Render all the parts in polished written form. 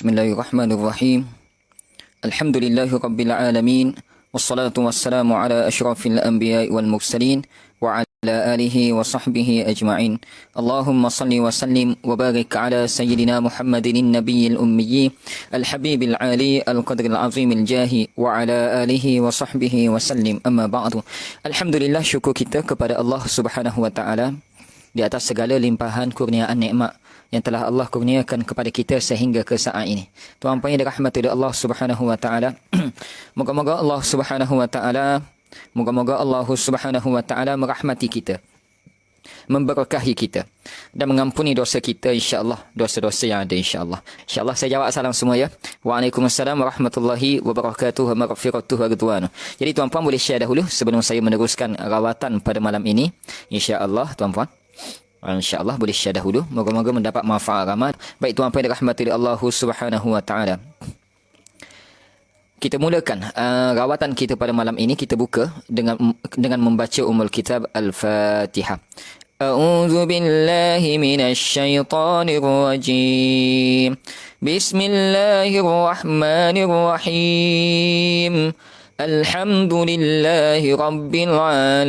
Bismillahirrahmanirrahim. Alhamdulillahi rabbil alamin. Wassalatu wassalamu ala asyrafil anbiya'i wal mursalin wa ala alihi wa sahbihi ajma'in. Allahumma salli wa sallim wa barik ala sayyidina Muhammadin nabiyil ummi al-habibil ali al-qadril azimil jahi wa ala alihi wa sahbihi wa sallim. Amma ba'du. Alhamdulillah, syukur kita kepada Allah Subhanahu wa taala di atas segala limpahan kurniaan nikmat yang telah Allah kurniakan kepada kita sehingga ke saat ini. Tuan-tuan yang dirahmati oleh Allah Subhanahu wa taala, moga-moga Allah Subhanahu wa taala merahmati kita, memberkahi kita dan mengampuni dosa kita, insya-Allah, dosa-dosa yang ada, insya-Allah. Insya-Allah saya jawab salam semua ya. Waalaikumsalam warahmatullahi wabarakatuh, maghfiratuh wa ridwanu. Jadi tuan-tuan boleh share dahulu sebelum saya meneruskan rawatan pada malam ini, insya-Allah tuan-tuan. InsyaAllah boleh share dahulu. Moga-moga mendapat manfaat ramai. Baik tuan-tuan yang dirahmati Allah Subhanahu wa taala. Kita mulakan rawatan kita pada malam ini. Kita buka dengan membaca Ummul Kitab Al-Fatihah. A'udzu billahi minasy syaithanir rajim. Bismillahirrahmanirrahim. Alhamdulillahi rabbil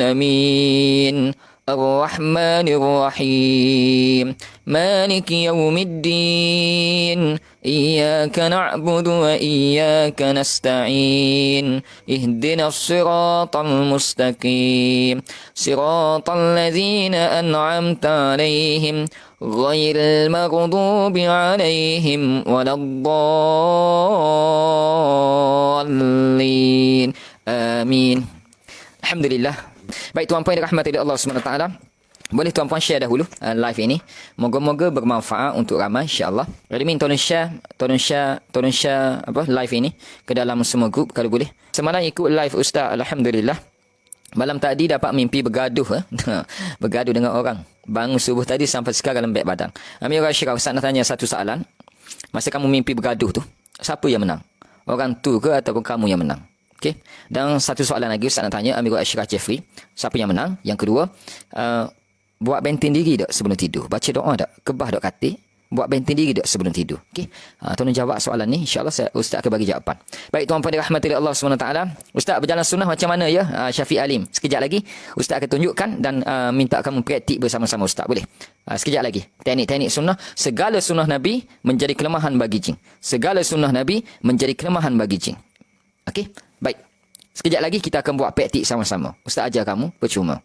alamin. الرحمن الرحيم مالك يوم الدين إياك نعبد وإياك نستعين اهدنا الصراط المستقيم صراط الذين أنعمت عليهم غير المغضوب عليهم ولا الضالين آمين. الحمد لله. Baik tuan-tuan yang dirahmati oleh Allah SWT, boleh tuan-tuan share dahulu live ini. Moga-moga bermanfaat untuk ramai, insya-Allah. Admin tolong share live ini ke dalam semua grup kalau boleh. Semalam ikut live Ustaz, alhamdulillah. Malam tadi dapat mimpi bergaduh bergaduh dengan orang. Bangun subuh tadi sampai sekarang lembek badan. Amir Ashraf, Ustaz nak tanya satu soalan. Masa kamu mimpi bergaduh tu, siapa yang menang? Orang tu ke ataupun kamu yang menang? Okey. Dan satu soalan lagi Ustaz nak tanya Amirul Ashraf Jeffrey, siapa yang menang? Yang kedua, buat benteng diri tak sebelum tidur? Baca doa tak? Kebah tak katil? Buat benteng diri tak sebelum tidur? Okey. Tolong jawab soalan ni, insya-Allah Ustaz akan bagi jawapan. Baik tuan-tuan dirahmati Allah SWT. Ustaz berjalan sunnah macam mana ya? Syafiq Alim. Sekejap lagi Ustaz akan tunjukkan dan minta kamu praktik bersama-sama Ustaz, boleh? Sekejap lagi. Teknik-teknik sunnah. Segala sunnah Nabi menjadi kelemahan bagi jin. Segala sunnah Nabi menjadi kelemahan bagi jin. Okey. Baik. Sekejap lagi kita akan buat praktik sama-sama. Ustaz ajar kamu percuma.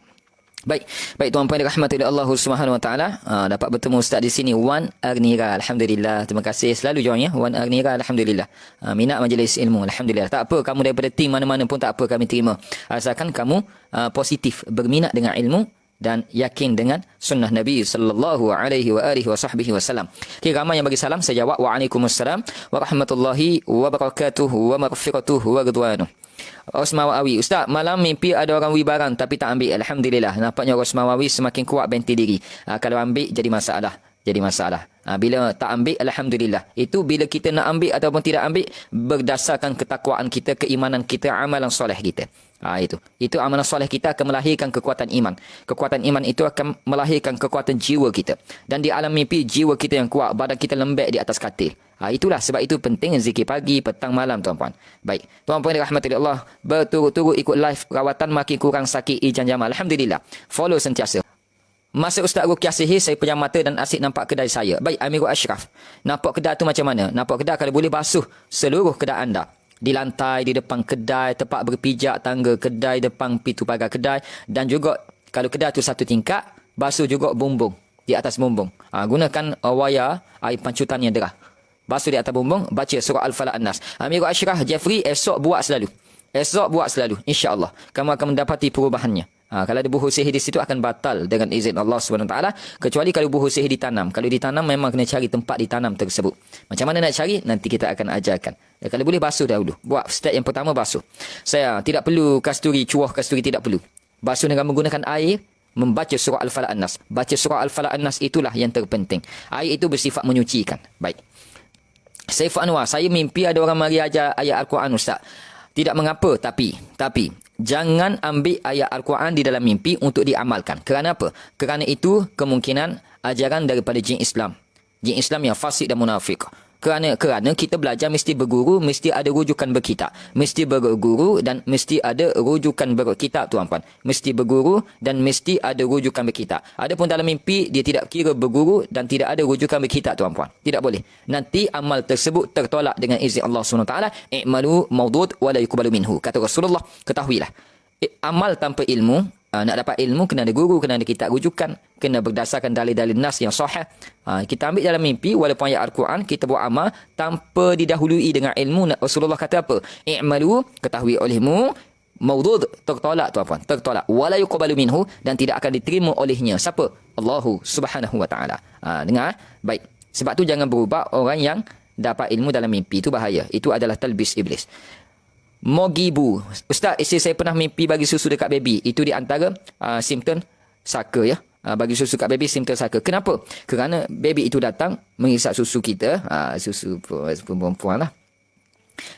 Baik tuan-tuan dirahmati oleh Allah Subhanahu wa taala, dapat bertemu Ustaz di sini Wan Arnira. Alhamdulillah. Terima kasih selalu join ya Wan Arnira, alhamdulillah. Minat majlis ilmu, alhamdulillah. Tak apa kamu daripada tim mana-mana pun tak apa, kami terima. Asalkan kamu positif, berminat dengan ilmu dan yakin dengan sunnah Nabi sallallahu alaihi wasallam. Okay, ramai yang bagi salam, saya jawab waalaikumsalam warahmatullahi wabarakatuh wa maghfiratuh wa ridwanuh. Osmawawi, Ustaz, malam mimpi ada orang wibaran tapi tak ambil. Alhamdulillah, nampaknya Osmawawi semakin kuat benti diri. Kalau ambil jadi masalah. Bila tak ambil, alhamdulillah. Itu bila kita nak ambil ataupun tidak ambil berdasarkan ketakwaan kita, keimanan kita, amalan soleh kita. Itu amalan soleh kita akan melahirkan kekuatan iman. Kekuatan iman itu akan melahirkan kekuatan jiwa kita. Dan di alam mimpi jiwa kita yang kuat, badan kita lembek di atas katil. Itulah sebab itu penting zikir pagi, petang, malam tuan-puan. Baik, tuan-puan dirahmati Allah, berturut-turut ikut live rawatan makin kurang sakit Ijan Jamal. Alhamdulillah. Follow sentiasa. Masa Ustaz Ruqyah sihir, saya pejam mata dan asyik nampak kedai saya. Baik, Amirul Ashraf. Nampak kedai tu macam mana? Nampak kedai kalau boleh basuh seluruh kedai anda. Di lantai, di depan kedai, tempat berpijak, tangga kedai, depan pintu pagar kedai. Dan juga kalau kedai tu satu tingkat, basuh juga bumbung. Di atas bumbung. Gunakan wayar air pancutan yang derah. Basuh di atas bumbung, baca surah Al-Falaq An-Nas. Amirul Ashraf Jeffrey, esok buat selalu. InsyaAllah. Kamu akan mendapati perubahannya. Kalau ada buhur sihir di situ akan batal dengan izin Allah SWT. Kecuali kalau buhur sihir ditanam. Kalau ditanam memang kena cari tempat ditanam tersebut. Macam mana nak cari? Nanti kita akan ajarkan. Kalau boleh basuh dahulu. Buat step yang pertama basuh. Saya tidak perlu kasturi, cuah kasturi tidak perlu. Basuh dengan menggunakan air. Membaca surah Al-Falaq An-Nas. Baca surah Al-Falaq An-Nas itulah yang terpenting. Air itu bersifat menyucikan. Baik. Saif Anwar, saya mimpi ada orang mari ajar ayat Al-Quran Ustaz. Tidak mengapa, tapi jangan ambil ayat Al-Quran di dalam mimpi untuk diamalkan. Kerana apa? Kerana itu kemungkinan ajaran daripada jin Islam. Jin Islam yang fasik dan munafik. Kerana kita belajar mesti berguru, mesti ada rujukan berkitab. Mesti berguru dan mesti ada rujukan berkitab, tuan-puan. Mesti berguru dan mesti ada rujukan berkitab. Adapun dalam mimpi, dia tidak kira berguru dan tidak ada rujukan berkitab, tuan-puan. Tidak boleh. Nanti amal tersebut tertolak dengan izin Allah SWT. I'malu mawdud wa la yuqbalu minhu. Kata Rasulullah, ketahuilah. Amal tanpa ilmu, nak dapat ilmu kena ada guru, kena ada kitab rujukan, kena berdasarkan dalil-dalil nas yang sahih. Kita ambil dalam mimpi walaupun ayat Al-Quran, kita buat amal tanpa didahului dengan ilmu. Rasulullah kata apa? I'malu, ketahui olehmu, mawdud, tertolak, tuan-puan, tertolak, wala yuqbalu minhu, dan tidak akan diterima olehnya. Siapa? Allahu Subhanahu wa taala. Dengar? Baik. Sebab tu jangan berubah orang yang dapat ilmu dalam mimpi, itu bahaya. Itu adalah talbis iblis. Mogibu. Ustaz, isteri saya pernah mimpi bagi susu dekat baby. Itu di antara simptom saka, ya. Bagi susu dekat baby, simptom saka. Kenapa? Kerana baby itu datang menghisap susu kita. Susu perempuan lah.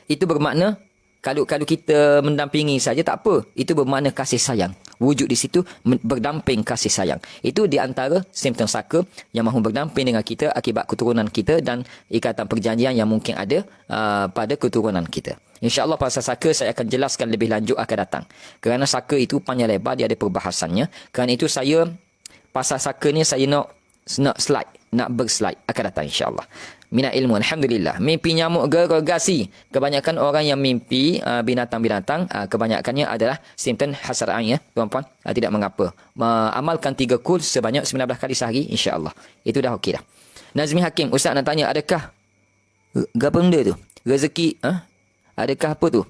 Itu bermakna kalau kita mendampingi saja tak apa. Itu bermakna kasih sayang. Wujud di situ berdamping kasih sayang. Itu di antara simptom saka yang mahu berdamping dengan kita akibat keturunan kita dan ikatan perjanjian yang mungkin ada pada keturunan kita. InsyaAllah pasal saka saya akan jelaskan lebih lanjut akan datang. Kerana saka itu panjang lebar, dia ada perbahasannya. Kerana itu saya, pasal saka ni saya nak slide, nak berslide akan datang insyaAllah. Minat ilmu, Alhamdulillah. Mimpi nyamuk gergasi. Kebanyakan orang yang mimpi binatang-binatang, kebanyakannya adalah simptom hasad ain, ya, tuan-puan. Tidak mengapa. Amalkan 3 kul sebanyak 19 kali sehari, insyaAllah. Itu dah okey dah. Nazmi Hakim, Ustaz nak tanya, adakah apa benda tu? Rezeki, adakah apa tu?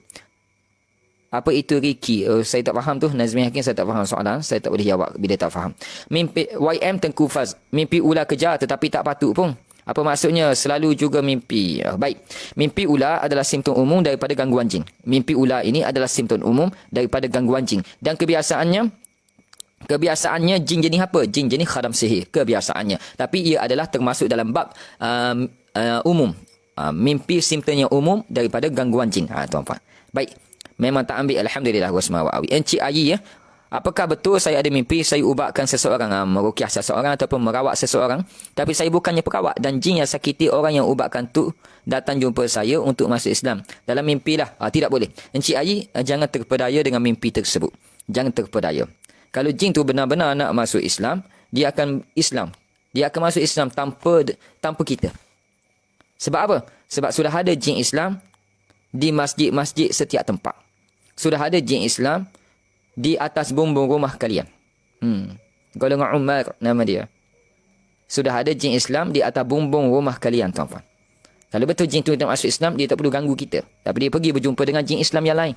Apa itu Riki? Saya tak faham tu. Nazmi Hakim, saya tak faham soalan. Saya tak boleh jawab bila tak faham. Mimpi YM Tengku Faz. Mimpi ular kejar tetapi tak patut pun. Apa maksudnya? Selalu juga mimpi. Baik. Mimpi ular adalah simptom umum daripada gangguan jin. Mimpi ular ini adalah simptom umum daripada gangguan jin. Dan kebiasaannya jin jenis apa? Jin jenis khadam sihir. Kebiasaannya. Tapi ia adalah termasuk dalam bab umum. Mimpi simptom yang umum daripada gangguan jin. Tuan-puan. Baik. Memang tak ambil, Alhamdulillah. Wasma'awi. Encik Ayi, ya. Apakah betul saya ada mimpi saya ubatkan seseorang, merukiah seseorang ataupun merawat seseorang, tapi saya bukannya perawat dan jin yang sakiti orang yang ubatkan tu datang jumpa saya untuk masuk Islam. Dalam mimpi lah. Tidak boleh. Encik Ayi, jangan terpedaya dengan mimpi tersebut. Jangan terpedaya. Kalau jin tu benar-benar nak masuk Islam, dia akan Islam. Dia akan masuk Islam tanpa kita. Sebab apa? Sebab sudah ada jin Islam di masjid-masjid setiap tempat. Sudah ada jin Islam di atas bumbung rumah kalian. Golongan Umar nama dia. Sudah ada jin Islam di atas bumbung rumah kalian, tuan-puan. Kalau betul jin tu nak masuk Islam, dia tak perlu ganggu kita. Tapi dia pergi berjumpa dengan jin Islam yang lain.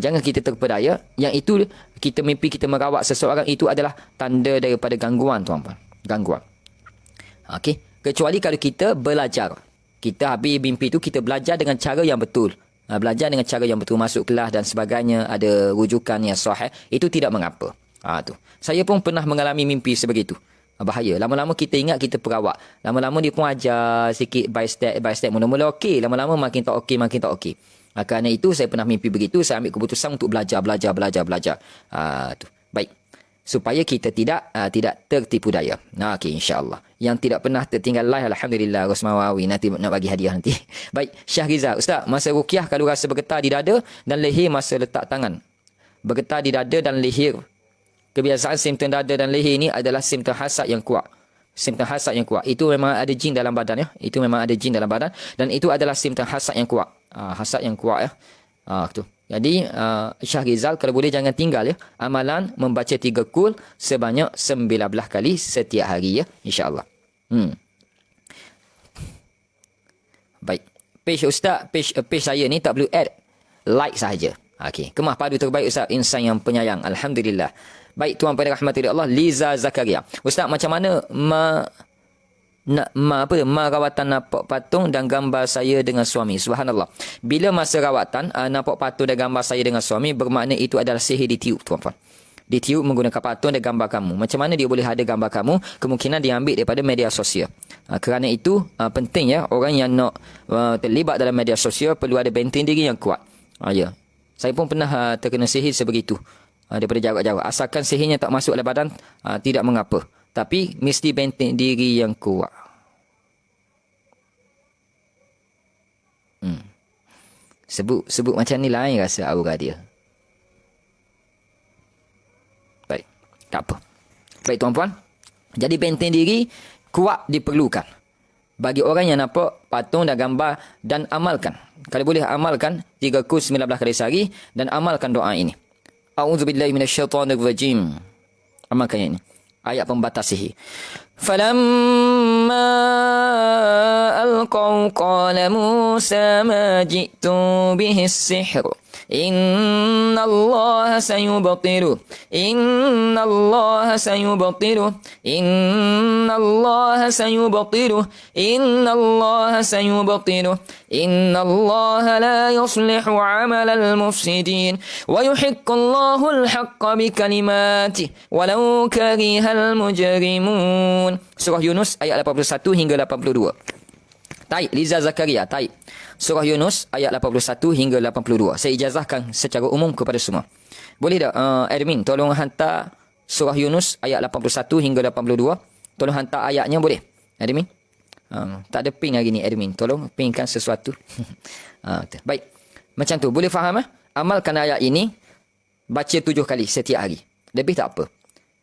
Jangan kita terpedaya. Yang itu, kita mimpi kita merawat seseorang, itu adalah tanda daripada gangguan, tuan-puan. Gangguan. Okey. Kecuali kalau kita belajar. Kita habis mimpi itu, kita belajar dengan cara yang betul. Belajar dengan cara yang betul, masuk kelas dan sebagainya, ada rujukan yang sahih, itu tidak mengapa. Tu. Saya pun pernah mengalami mimpi sebegitu. Bahaya. Lama-lama kita ingat kita perawat. Lama-lama dia pun ajar sikit by step. Mula-mula okey, lama-lama makin tak okey. Kerana itu saya pernah mimpi begitu, saya ambil keputusan untuk belajar. Tu. Baik. Supaya kita tidak tertipu daya. Okey, insya-Allah. Yang tidak pernah tertinggal live, Alhamdulillah. Rosmawawi, nanti nak bagi hadiah nanti. Baik, Syahrizal. Ustaz, masa ruqyah kalau rasa bergetar di dada dan leher masa letak tangan. Bergetar di dada dan leher. Kebiasaan simptom dada dan leher ini adalah simptom hasad yang kuat. Simptom hasad yang kuat. Itu memang ada jin dalam badan, ya. Itu memang ada jin dalam badan. Dan itu adalah simptom hasad yang kuat. Hasad yang kuat, ya. Tu. Jadi, Syahrizal, kalau boleh jangan tinggal, ya. Amalan membaca 3 kul sebanyak 19 kali setiap hari, ya. InsyaAllah. Baik. Page Ustaz, page saya ni tak perlu add. Like sahaja. Okey. Kemah padu terbaik Ustaz. Insan yang penyayang. Alhamdulillah. Baik, Tuan pada rahmati Allah. Liza Zakaria. Ustaz, macam mana rawatan nampak patung dan gambar saya dengan suami? Subhanallah. Bila masa rawatan nampak patung dan gambar saya dengan suami, bermakna itu adalah sihir ditiup, tuan-tuan. Ditiup menggunakan patung dan gambar kamu. Macam mana dia boleh ada gambar kamu? Kemungkinan diambil daripada media sosial. Kerana itu penting, ya, orang yang nak terlibat dalam media sosial perlu ada benteng diri yang kuat. Ya. Saya pun pernah terkena sihir sebegitu. Daripada jarak-jarak. Asalkan sihirnya tak masuk dalam badan, tidak mengapa. Tapi mesti benteng diri yang kuat. Sebut macam ni lain rasa aura dia. Baik, tak apa. Baik tuan-puan. Jadi benteng diri kuat diperlukan. Bagi orang yang nampak patung dan gambar dan amalkan. Kalau boleh amalkan 3 kurs 19 kali sehari dan amalkan doa ini. A'udzubillahi minasyaitonirrajim. Amalkan yang ini. Ayat pembatas sihir. فَلَمَّا أَلْقَوْا قَالَ مُوسَى مَا جِئْتُمْ بِهِ السِّحْرُ إِنَّ اللَّهَ سَيُبْطِلُهُ إِنَّ اللَّهَ سَيُبْطِلُهُ إِنَّ اللَّهَ سَيُبْطِلُهُ إِنَّ اللَّهَ سَيُبْطِلُهُ إِنَّ اللَّهَ لَا يُصْلِحُ عَمَلَ الْمُفْسِدِينَ وَيُحِقُّ اللَّهُ الْحَقَّ بِكَلِمَاتِهِ وَلَوْ كَرِهَ الْمُجْرِمُونَ. Surah Yunus ayat 81 hingga 82. Taib Liza Zakaria, taib. Surah Yunus ayat 81 hingga 82. Saya ijazahkan secara umum kepada semua. Boleh tak admin tolong hantar surah Yunus ayat 81 hingga 82. Tolong hantar ayatnya boleh? Admin? Tak ada ping hari ni admin. Tolong pingkan sesuatu. Baik. Macam tu. Boleh faham? Amalkan ayat ini. Baca 7 kali setiap hari. Lebih tak apa.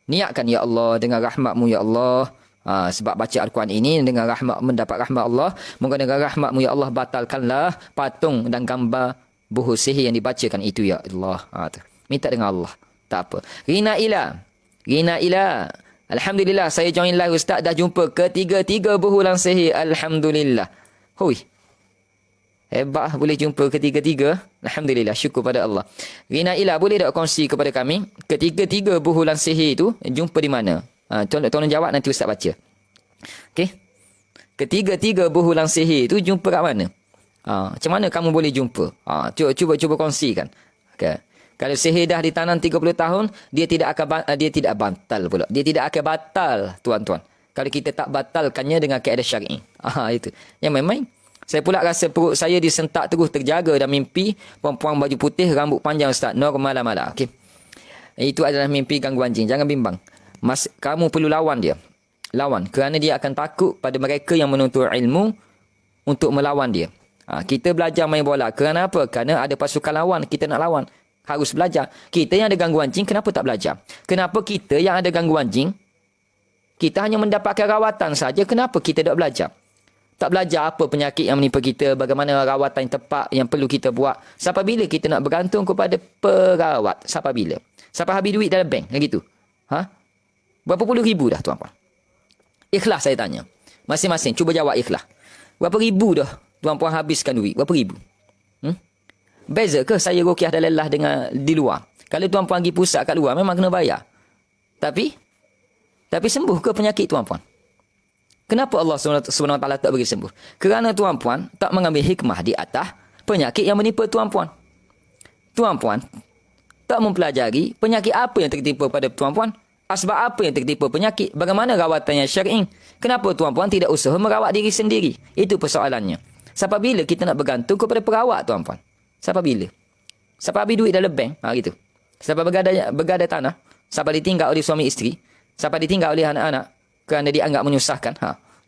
Niatkan, ya Allah, dengan rahmat-Mu, ya Allah. Sebab baca Al-Quran ini dengan rahmat, mendapat rahmat Allah. Moga dengan rahmat-Mu, ya Allah, batalkanlah patung dan gambar buhur sihir yang dibacakan itu, ya Allah. Minta dengan Allah. Tak apa. Rina ila. Alhamdulillah, saya join live Ustaz, dah jumpa ketiga-tiga buhulan sihir. Alhamdulillah. Hui. Hebat boleh jumpa ketiga-tiga. Alhamdulillah, syukur pada Allah. Rina ila, boleh tak kongsi kepada kami ketiga-tiga buhulan sihir itu jumpa di mana? Tolong jawab, nanti Ustaz baca. Okey. Ketiga-tiga buhulan sihir itu jumpa kat mana? Macam mana kamu boleh jumpa? Cuba kongsikan. Okay. Kalau sihir dah ditanam 30 tahun, dia tidak batal pula. Dia tidak akan batal, tuan-tuan. Kalau kita tak batalkannya dengan kaedah syar'i. Itu. Yang main-main. Saya pula rasa perut saya disentak terus terjaga dan mimpi perempuan baju putih, rambut panjang Ustaz. Normal. Okey. Itu adalah mimpi gangguan jin. Jangan bimbang. Kamu perlu lawan dia. Lawan. Kerana dia akan takut pada mereka yang menuntut ilmu untuk melawan dia. Kita belajar main bola. Kerana apa? Kerana ada pasukan lawan. Kita nak lawan. Harus belajar. Kita yang ada gangguan jin, kenapa tak belajar? Kenapa kita yang ada gangguan jin, kita hanya mendapatkan rawatan saja, kenapa kita tak belajar? Tak belajar apa penyakit yang menimpa kita, bagaimana rawatan yang tepat yang perlu kita buat. Sampai bila kita nak bergantung kepada perawat? Sampai bila? Sampai habis duit dalam bank? Gitu. Berapa puluh ribu dah, tuan-puan? Ikhlas saya tanya. Masing-masing cuba jawab ikhlas. Berapa ribu dah tuan-puan habiskan duit? Berapa ribu? Beza ke saya ruqyah dan lelah dengan di luar? Kalau tuan-puan pergi pusat kat luar, memang kena bayar. Tapi sembuh ke penyakit tuan-puan? Kenapa Allah SWT tak bagi sembuh? Kerana tuan-puan tak mengambil hikmah di atas penyakit yang menimpa tuan-puan. Tuan-puan tak mempelajari penyakit apa yang tertimpa pada tuan-puan. Asbab apa yang tertimpa penyakit? Bagaimana rawatan yang syar'i? Kenapa tuan-puan tidak usaha merawat diri sendiri? Itu persoalannya. Sampai bila kita nak bergantung kepada perawat, tuan-puan? Sampai bila? Sampai habis duit dalam bank? Gitu. Sampai bergadai tanah? Sampai ditinggal oleh suami isteri? Sampai ditinggal oleh anak-anak? Kerana dianggap menyusahkan.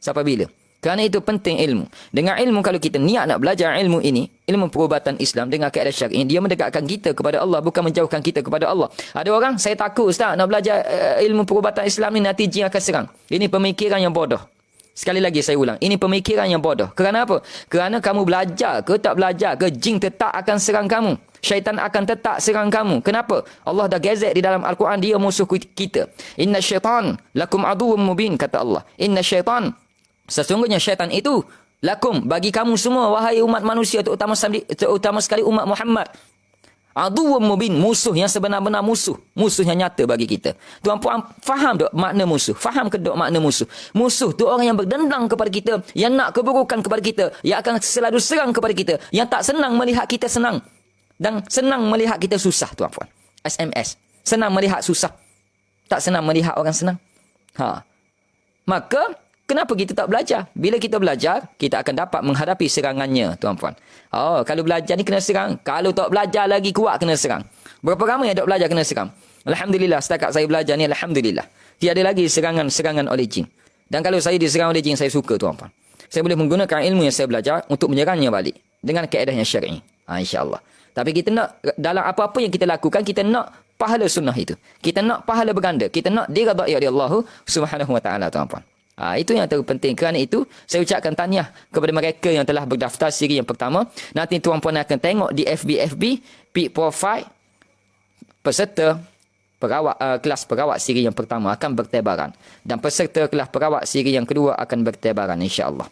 Sampai bila? Kerana itu penting ilmu. Dengan ilmu, kalau kita niat nak belajar ilmu ini, ilmu perubatan Islam dengan kaedah syar'i, dia mendekatkan kita kepada Allah, bukan menjauhkan kita kepada Allah. Ada orang, saya takut Ustaz nak belajar ilmu perubatan Islam ni, nanti jin akan serang. Ini pemikiran yang bodoh. Sekali lagi saya ulang, ini pemikiran yang bodoh. Kerana apa? Kerana kamu belajar ke tak belajar ke, jin tetap akan serang kamu. Syaitan akan tetap serang kamu. Kenapa? Allah dah gezek di dalam Al-Quran, dia musuh kita. Inna syaitan lakum aduwwum mubin, kata Allah. Inna syaitan, sesungguhnya syaitan itu lakum, bagi kamu semua, wahai umat manusia, terutama sekali umat Muhammad. Aduwwum mubin, musuh yang sebenar-benar musuh. Musuh yang nyata bagi kita. Tuan-puan faham tak makna musuh? Faham ke tak makna musuh? Musuh tu orang yang berdendang kepada kita, yang nak keburukan kepada kita, yang akan selalu serang kepada kita, yang tak senang melihat kita senang. Dan senang melihat kita susah, tuan-puan. SMS. Senang melihat susah. Tak senang melihat orang senang. Maka, kenapa kita tak belajar? Bila kita belajar, kita akan dapat menghadapi serangannya, tuan-puan. Kalau belajar ni kena serang. Kalau tak belajar lagi kuat, kena serang. Berapa ramai yang tak belajar kena serang? Alhamdulillah, setakat saya belajar ni, Alhamdulillah. Tiada lagi serangan oleh jin. Dan kalau saya diserang oleh jin, saya suka, tuan-puan. Saya boleh menggunakan ilmu yang saya belajar untuk menyerangnya balik. Dengan kaedah yang syar'i. InsyaAllah. Tapi kita nak, dalam apa-apa yang kita lakukan, kita nak pahala sunnah itu. Kita nak pahala berganda. Kita nak diridai oleh Allah Subhanahu Wa Taala, tuan-puan. Itu yang terpenting. Kerana itu, saya ucapkan tahniah kepada mereka yang telah berdaftar siri yang pertama. Nanti tuan-puan akan tengok di FB, pick profile peserta kelas perawat siri yang pertama akan bertebaran. Dan peserta kelas perawat siri yang kedua akan bertebaran, insya-Allah.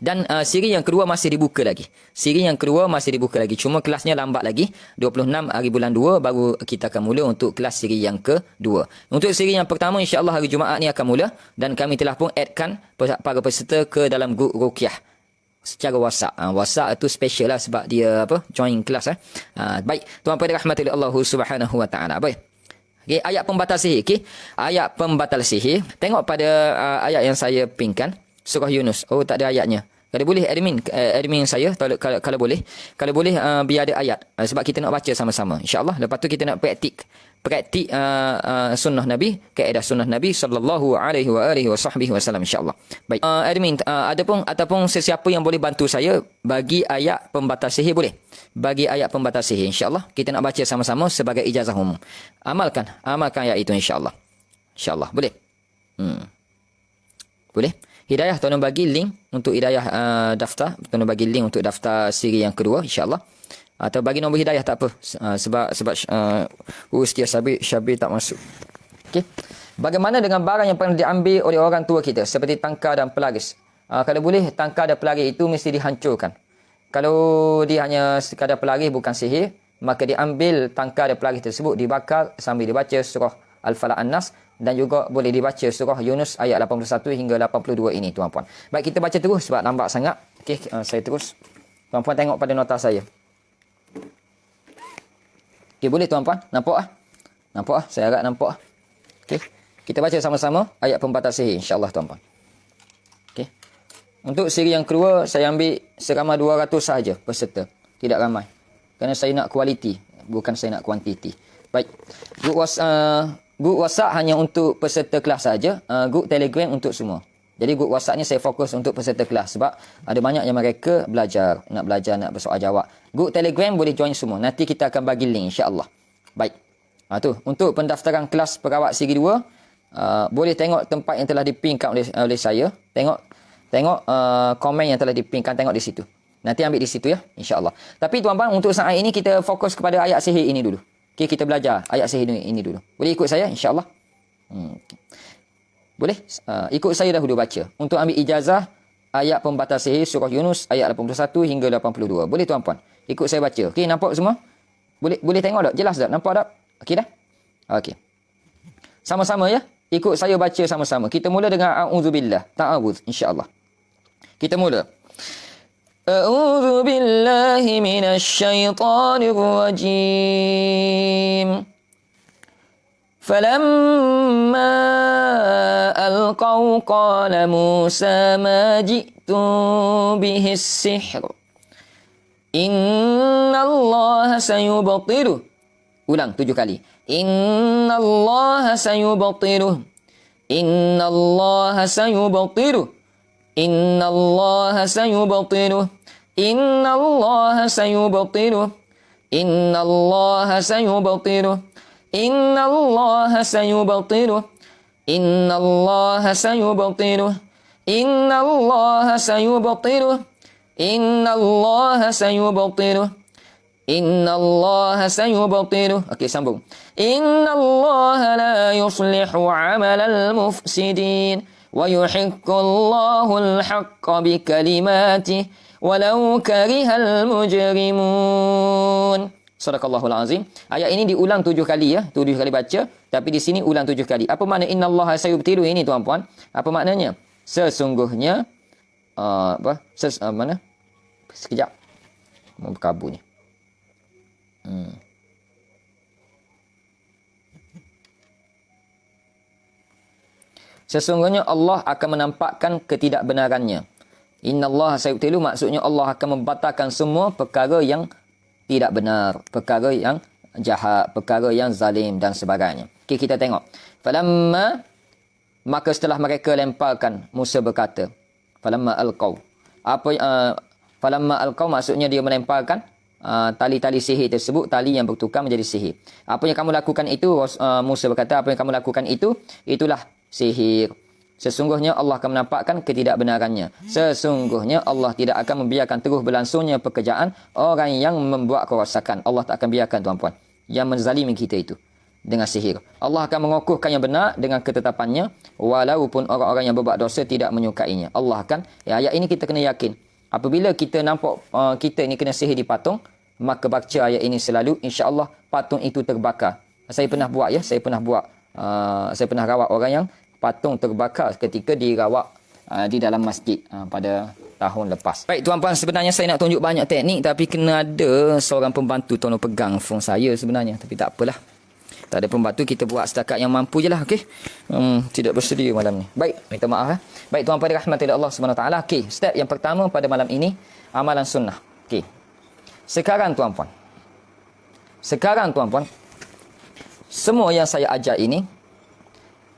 Dan siri yang kedua masih dibuka lagi. Siri yang kedua masih dibuka lagi. Cuma kelasnya lambat lagi. 26 hari bulan 2 baru kita akan mula untuk kelas siri yang kedua. Untuk siri yang pertama, insya-Allah hari Jumaat ni akan mula. Dan kami telah pun addkan para peserta ke dalam grup Ruqyah secara WhatsApp. WhatsApp itu special lah sebab dia join kelas. Baik, tuan-tuan dirahmati oleh Allah Subhanahu Wa Taala. Baik. Okay, ayat pembatal sihir. Okay. Ayat pembatal sihir. Tengok pada ayat yang saya pinkan. Surah Yunus. Oh, tak ada ayatnya. Kalau boleh admin saya kalau boleh biar ada ayat, sebab kita nak baca sama-sama, insya-Allah. Lepas tu kita nak praktik sunnah Nabi, kaedah sunnah Nabi sallallahu alaihi wasallam, insya-Allah. Baik, admin ataupun sesiapa yang boleh bantu saya bagi ayat pembatal sihir, boleh bagi ayat pembatal sihir, insya-Allah. Kita nak baca sama-sama sebagai ijazah umum. Amalkan ayat itu, insya-Allah. Insya-Allah boleh. Boleh. Hidayah, tolong bagi link untuk hidayah daftar. Tolong bagi link untuk daftar siri yang kedua, insya-Allah. Atau bagi nombor hidayah, tak apa. Sebab urus dia Syabir tak masuk. Okey. Bagaimana dengan barang yang pernah diambil oleh orang tua kita seperti tangkar dan pelagis? Kalau boleh, tangkar dan pelagis itu mesti dihancurkan. Kalau dia hanya sekadar pelagis bukan sihir, maka diambil tangkar dan pelagis tersebut, dibakar sambil dibaca surah Al-Falaq An-Nas. Dan juga boleh dibaca surah Yunus ayat 81 hingga 82 ini, tuan-puan. Baik, kita baca terus sebab lambat sangat. Okey, saya terus. Tuan-puan tengok pada nota saya. Okey, boleh tuan-puan? Nampak ah? Nampak ah? Saya harap nampak ah. Okey. Kita baca sama-sama ayat pembatal sihir, insya-Allah, tuan-puan. Okey. Untuk siri yang kedua, saya ambil seramai 200 sahaja peserta. Tidak ramai. Kerana saya nak kualiti, bukan saya nak kuantiti. Baik. Grup WhatsApp hanya untuk peserta kelas saja. Grup Telegram untuk semua. Jadi grup WhatsApp ni saya fokus untuk peserta kelas sebab ada banyak yang mereka nak belajar, nak bersoal jawab. Grup Telegram boleh join semua. Nanti kita akan bagi link, insya-Allah. Baik. Tu untuk pendaftaran kelas perawat siri 2, boleh tengok tempat yang telah dipinkan oleh saya. Tengok komen yang telah dipinkan, tengok di situ. Nanti ambil di situ ya, insya-Allah. Tapi tuan-tuan, untuk saat ini kita fokus kepada ayat sihir ini dulu. Okey, kita belajar ayat sihir ini dulu. Boleh ikut saya, insya-Allah? Boleh? Ikut saya dahulu baca. Untuk ambil ijazah, ayat pembatal sihir, surah Yunus, ayat 81 hingga 82. Boleh tuan-puan? Ikut saya baca. Okey, nampak semua? Boleh tengok tak? Jelas tak? Nampak tak? Okey dah? Okey. Sama-sama ya? Ikut saya baca sama-sama. Kita mula dengan a'udzubillah. Ta'awudz, insya-Allah. Kita mula. أعوذ بالله من الشيطان الرجيم فلما ألقوا قال موسى ما جئتم به السحر إن الله سيبطله. Ulang 7 kali. إن الله سيبطله إن الله سيبطله إن الله سيبطله إن الله سيبطله إن الله سيبطله إن الله سيبطله إن الله سيبطله إن الله سيبطله إن الله سيبطله إن الله سيبطله. Okey, sambung. إن الله لا يصلح عمل المفسدين ويحق الله الحق بكلماته ولو كره المجرمون. Sadaqallahul azim. Ayat ini diulang 7 kali ya, 7 kali baca, tapi di sini ulang 7 kali. Apa makna innallaha sayubtilu ini, tuan-puan? Apa maknanya? Sesungguhnya mana? Sekejap. Mau berkabur ni. Sesungguhnya Allah akan menampakkan ketidakbenarannya. Innallaha sayubtilu maksudnya Allah akan membatalkan semua perkara yang tidak benar, perkara yang jahat, perkara yang zalim dan sebagainya. Okey, kita tengok. Falamma, maka setelah mereka lemparkan, Musa berkata, falamma alqaw. Falamma alqaw maksudnya dia melemparkan tali-tali sihir tersebut, tali yang bertukar menjadi sihir. Apa yang kamu lakukan itu, Musa berkata, apa yang kamu lakukan itu, itulah sihir. Sesungguhnya Allah akan menampakkan ketidakbenarannya. Sesungguhnya Allah tidak akan membiarkan terus berlangsungnya pekerjaan orang yang membuat kerosakan. Allah tak akan biarkan, tuan-puan, yang menzalimi kita itu dengan sihir. Allah akan mengukuhkan yang benar dengan ketetapannya, walaupun orang-orang yang berbuat dosa tidak menyukainya. Allah akan, ayat ini kita kena yakin. Apabila kita nampak kita ini kena sihir di patung, maka baca ayat ini selalu, insya-Allah patung itu terbakar. Saya pernah buat, saya pernah rawat orang yang patung terbakar ketika dirawat di dalam masjid pada tahun lepas. Baik tuan-puan, sebenarnya saya nak tunjuk banyak teknik, tapi kena ada seorang pembantu tolong pegang phone saya sebenarnya, tapi tak apalah. Tak ada pembantu, kita buat setakat yang mampu je lah, okey. Tidak bersedia malam ni. Baik, minta maaf. Baik tuan-puan dirahmati Allah Subhanahu taala. Okey, step yang pertama pada malam ini, amalan sunnah. Okey. Sekarang tuan-puan, semua yang saya ajar ini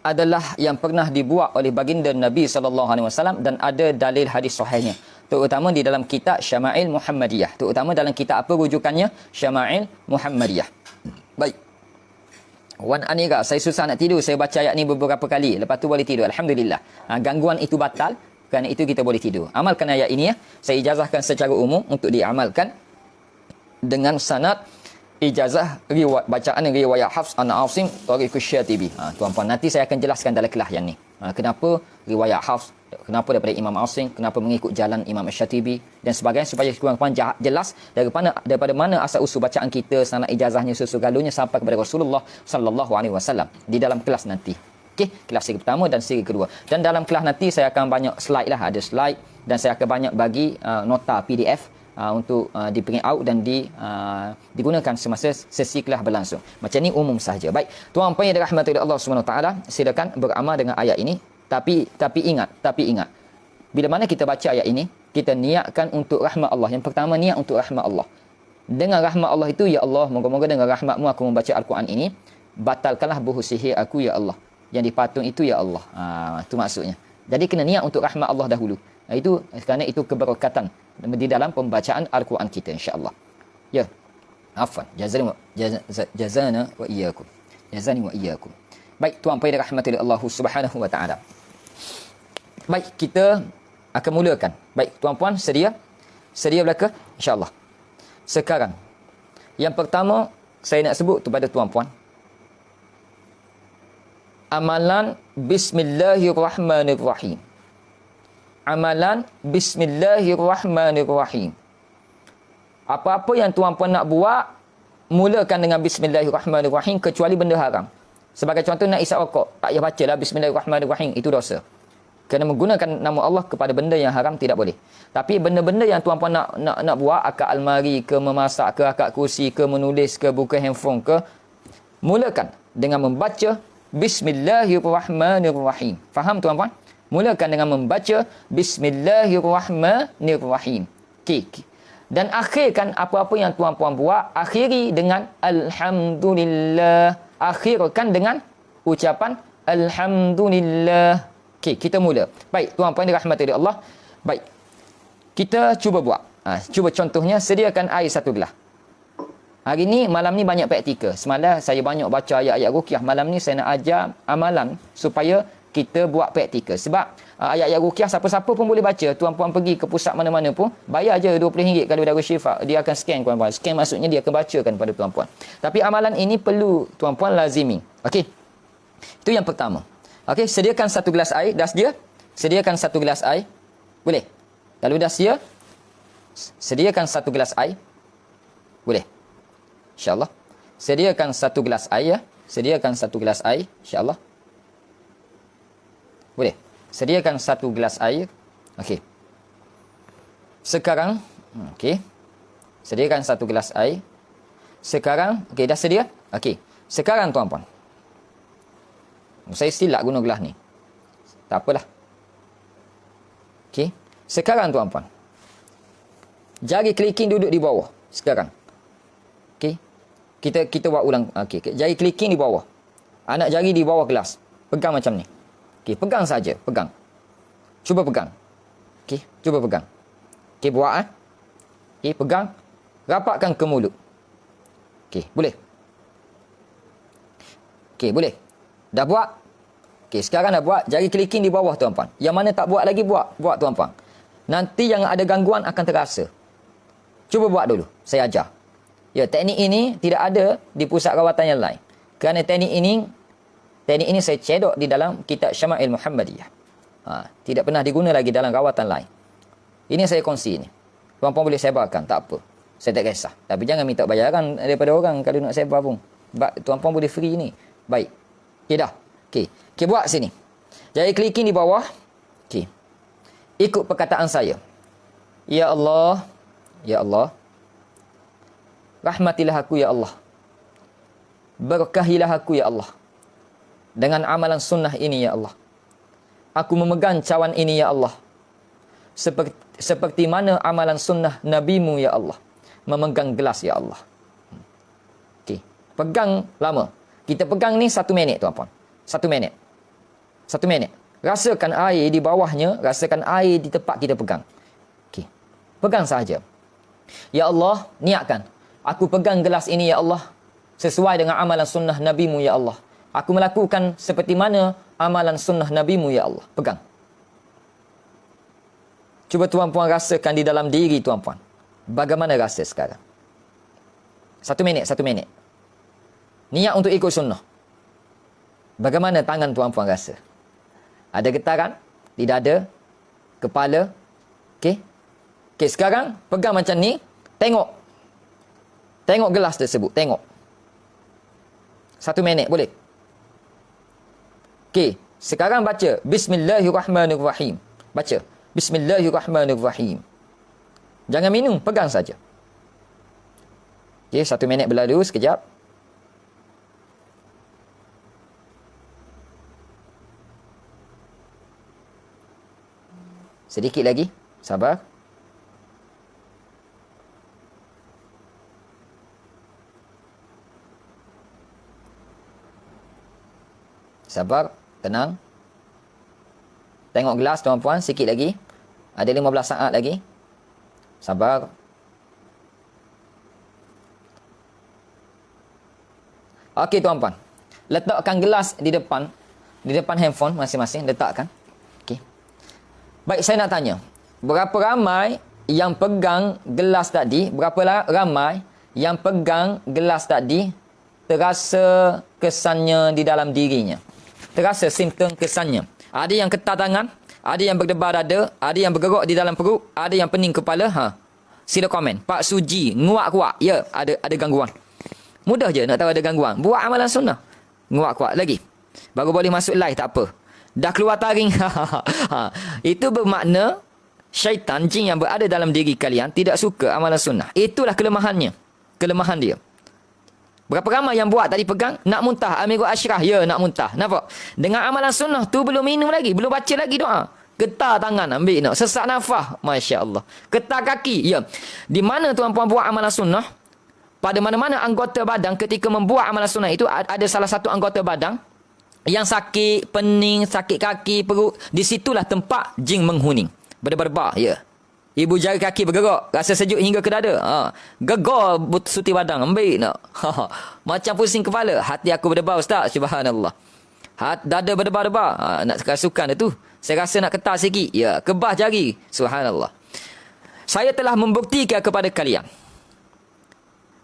adalah yang pernah dibuat oleh baginda Nabi SAW dan ada dalil hadis sahihnya, terutama di dalam kitab Syama'il Muhammadiyah, terutama dalam kitab apa rujukannya, Syama'il Muhammadiyah. Baik, Wan Anira, saya susah nak tidur, saya baca ayat ni beberapa kali, lepas tu boleh tidur, Alhamdulillah. Gangguan itu batal, kerana itu kita boleh tidur. Amalkan ayat ini ya, saya ijazahkan secara umum untuk diamalkan dengan sanad ijazah bacaan riwayat Hafs an Asim Tariqus Syatibi. Tuan-puan, nanti saya akan jelaskan dalam kelas yang ni. Kenapa riwayat Hafs, kenapa daripada Imam Asim, kenapa mengikut jalan Imam Syatibi dan sebagainya, supaya tuan-puan jelas daripada mana asal usul bacaan kita, sanad ijazahnya, susu-galunya sampai kepada Rasulullah sallallahu alaihi wasallam di dalam kelas nanti. Okey, kelas siri pertama dan siri kedua. Dan dalam kelas nanti saya akan banyak slide lah, ada slide, dan saya akan banyak bagi nota PDF untuk di print out dan digunakan semasa sesi kelas berlangsung. Macam ni umum sahaja. Baik, tuan-puan yang dirahmati oleh Allah Subhanahu taala, silakan beramal dengan ayat ini. Tapi ingat, bila mana kita baca ayat ini, kita niatkan untuk rahmat Allah. Yang pertama, niat untuk rahmat Allah. Dengan rahmat Allah itu, ya Allah, moga-moga dengan rahmat-Mu aku membaca Al-Quran ini, batalkanlah buhu sihir aku, ya Allah. Yang dipatung itu, ya Allah. Itu maksudnya. Jadi kena niat untuk rahmat Allah dahulu. Itu kerana itu keberkatan di dalam pembacaan Al-Quran kita, insya-Allah. Ya. Afwan. Jazana wa iyyakum. Jazani wa iyyakum. Baik, tuan-puan yang dirahmati oleh Allah Subhanahu wa taala. Baik, kita akan mulakan. Baik, tuan-puan sedia? Sedia belaka? Insya-Allah. Sekarang, yang pertama saya nak sebut kepada tuan-puan, amalan Bismillahirrahmanirrahim. Amalan Bismillahirrahmanirrahim. Apa-apa yang tuan-puan nak buat, mulakan dengan Bismillahirrahmanirrahim, kecuali benda haram. Sebagai contoh, nak isap rokok, tak payah bacalah Bismillahirrahmanirrahim, itu dosa. Kerana menggunakan nama Allah kepada benda yang haram tidak boleh. Tapi benda-benda yang tuan-puan nak buat, akak almari ke, memasak ke, akak kursi ke, menulis ke, buka handphone ke, mulakan dengan membaca Bismillahirrahmanirrahim. Faham tuan-puan? Mulakan dengan membaca Bismillahirrahmanirrahim. Okey. Dan akhirkan apa-apa yang tuan-puan buat, akhiri dengan Alhamdulillah. Akhirkan dengan ucapan Alhamdulillah. Okey, kita mula. Baik, tuan-puan dirahmati oleh Allah. Baik. Kita cuba buat. Cuba contohnya, sediakan air 1 gelas. Hari ni, malam ni banyak praktikal. Semalam saya banyak baca ayat-ayat ruqyah. Malam ni saya nak ajar amalan supaya kita buat praktikal. Sebab ayat-ayat ruqyah siapa-siapa pun boleh baca. Tuan-puan pergi ke pusat mana-mana pun, bayar je RM20 kalau Darul Syifa. Dia akan scan tuan-puan. Scan maksudnya dia akan bacakan pada tuan-puan. Tapi amalan ini perlu tuan-puan lazimi. Okey. Itu yang pertama. Okey, sediakan 1 gelas air. Dah sedia? Sediakan 1 gelas air. Boleh? Kalau dah sedia, sediakan 1 gelas air. Boleh? InsyaAllah. Sediakan 1 gelas air. Sediakan 1 gelas air. InsyaAllah. Boleh? Sediakan 1 gelas air. Okey. Sekarang, okey. Sediakan 1 gelas air. Sekarang, okey, dah sedia? Okey. Sekarang tuan-puan, saya silap guna gelas ni. Tak apalah. Okey. Sekarang tuan-puan, jari kelingking duduk di bawah. Sekarang. Okey. Kita buat ulang. Okey. Jari kelingking di bawah. Anak jari di bawah gelas. Pegang macam ni. Okey, pegang saja, pegang. Cuba pegang. Okey, cuba pegang. Okey, buat Okey, pegang. Rapatkan ke mulut. Okey, boleh? Okey, boleh. Dah buat? Okey, sekarang dah buat. Jari clicking di bawah tuan-puan. Yang mana tak buat lagi, buat tuan-puan. Nanti yang ada gangguan akan terasa. Cuba buat dulu. Saya ajar. Ya, teknik ini tidak ada di pusat rawatan yang lain. Kerana teknik ini saya cedok di dalam kitab Syama'il Muhammadiyah. Tidak pernah diguna lagi dalam rawatan lain. Ini saya kongsi ni. Tuan-puan boleh sebarkan, tak apa. Saya tak kisah. Tapi jangan minta bayaran daripada orang kalau nak sebar pun. Tuan-puan boleh free ni. Baik. Okey dah. Okey, buat sini. Jadi clicking di bawah. Okey. Ikut perkataan saya. Ya Allah. Ya Allah. Rahmatilah aku ya Allah. Berkahilah aku ya Allah. Dengan amalan sunnah ini ya Allah. Aku memegang cawan ini ya Allah. Seperti mana amalan sunnah Nabi-Mu ya Allah. Memegang gelas ya Allah. Okey. Pegang lama. Kita pegang ni 1 minit tuan-puan. 1 minit. 1 minit. Rasakan air di bawahnya. Rasakan air di tempat kita pegang. Okey. Pegang sahaja. Ya Allah, niatkan. Aku pegang gelas ini ya Allah. Sesuai dengan amalan sunnah Nabi-Mu ya Allah. Aku melakukan seperti mana amalan sunnah Nabi-Mu ya Allah. Pegang. Cuba tuan-puan rasakan di dalam diri tuan-puan. Bagaimana rasa sekarang? 1 minit, 1 minit. Niat untuk ikut sunnah. Bagaimana tangan tuan-puan rasa? Ada getaran? Di dada? Kepala? Okey? Okey, sekarang pegang macam ni. Tengok. Tengok gelas tersebut. Tengok. 1 minit, boleh? Okey, sekarang baca. Bismillahirrahmanirrahim. Baca. Bismillahirrahmanirrahim. Jangan minum, pegang saja. Okey, 1 minit berlalu, sekejap. Sedikit lagi, sabar. Sabar, tenang. Tengok gelas tuan-puan, sikit lagi. Ada 15 saat lagi. Sabar. Okey tuan-puan. Letakkan gelas di depan handphone masing-masing, letakkan. Okey. Baik, saya nak tanya. Berapa ramai yang pegang gelas tadi, berapa ramai yang pegang gelas tadi terasa kesannya di dalam dirinya? Terasa simptom kesannya. Ada yang ketar tangan, ada yang berdebar dada, ada yang bergerak di dalam perut, ada yang pening kepala. Sila komen. Pak Suji, nguak kuat. Ya, ada gangguan. Mudah je nak tahu ada gangguan. Buat amalan sunnah. Nguak kuat lagi. Baru boleh masuk live, tak apa. Dah keluar taring. Itu bermakna syaitan, jin yang berada dalam diri kalian tidak suka amalan sunnah. Itulah kelemahannya. Kelemahan dia. Berapa ramai yang buat tadi pegang? Nak muntah. Amirul Ashraf. Ya, nak muntah. Nampak? Dengan amalan sunnah tu belum minum lagi. Belum baca lagi doa. Getar tangan. Ambil nak. Sesak nafas. Masya Allah. Getar kaki. Ya. Di mana tuan-puan buat amalan sunnah? Pada mana-mana anggota badan ketika membuat amalan sunnah itu ada salah satu anggota badan yang sakit, pening, sakit kaki, perut. Di situlah tempat jin menghuning. Berdebar-debar. Ya. Ibu jari kaki bergerak. Rasa sejuk hingga ke dada. Gegar suti badan. Ambil nak. Macam pusing kepala. Hati aku berdebar ustaz. Subhanallah. Dada berdebar-debar. Nak kerasukan tu. Saya rasa nak ketar sikit. Ya. Kebah jari. Subhanallah. Saya telah membuktikan kepada kalian.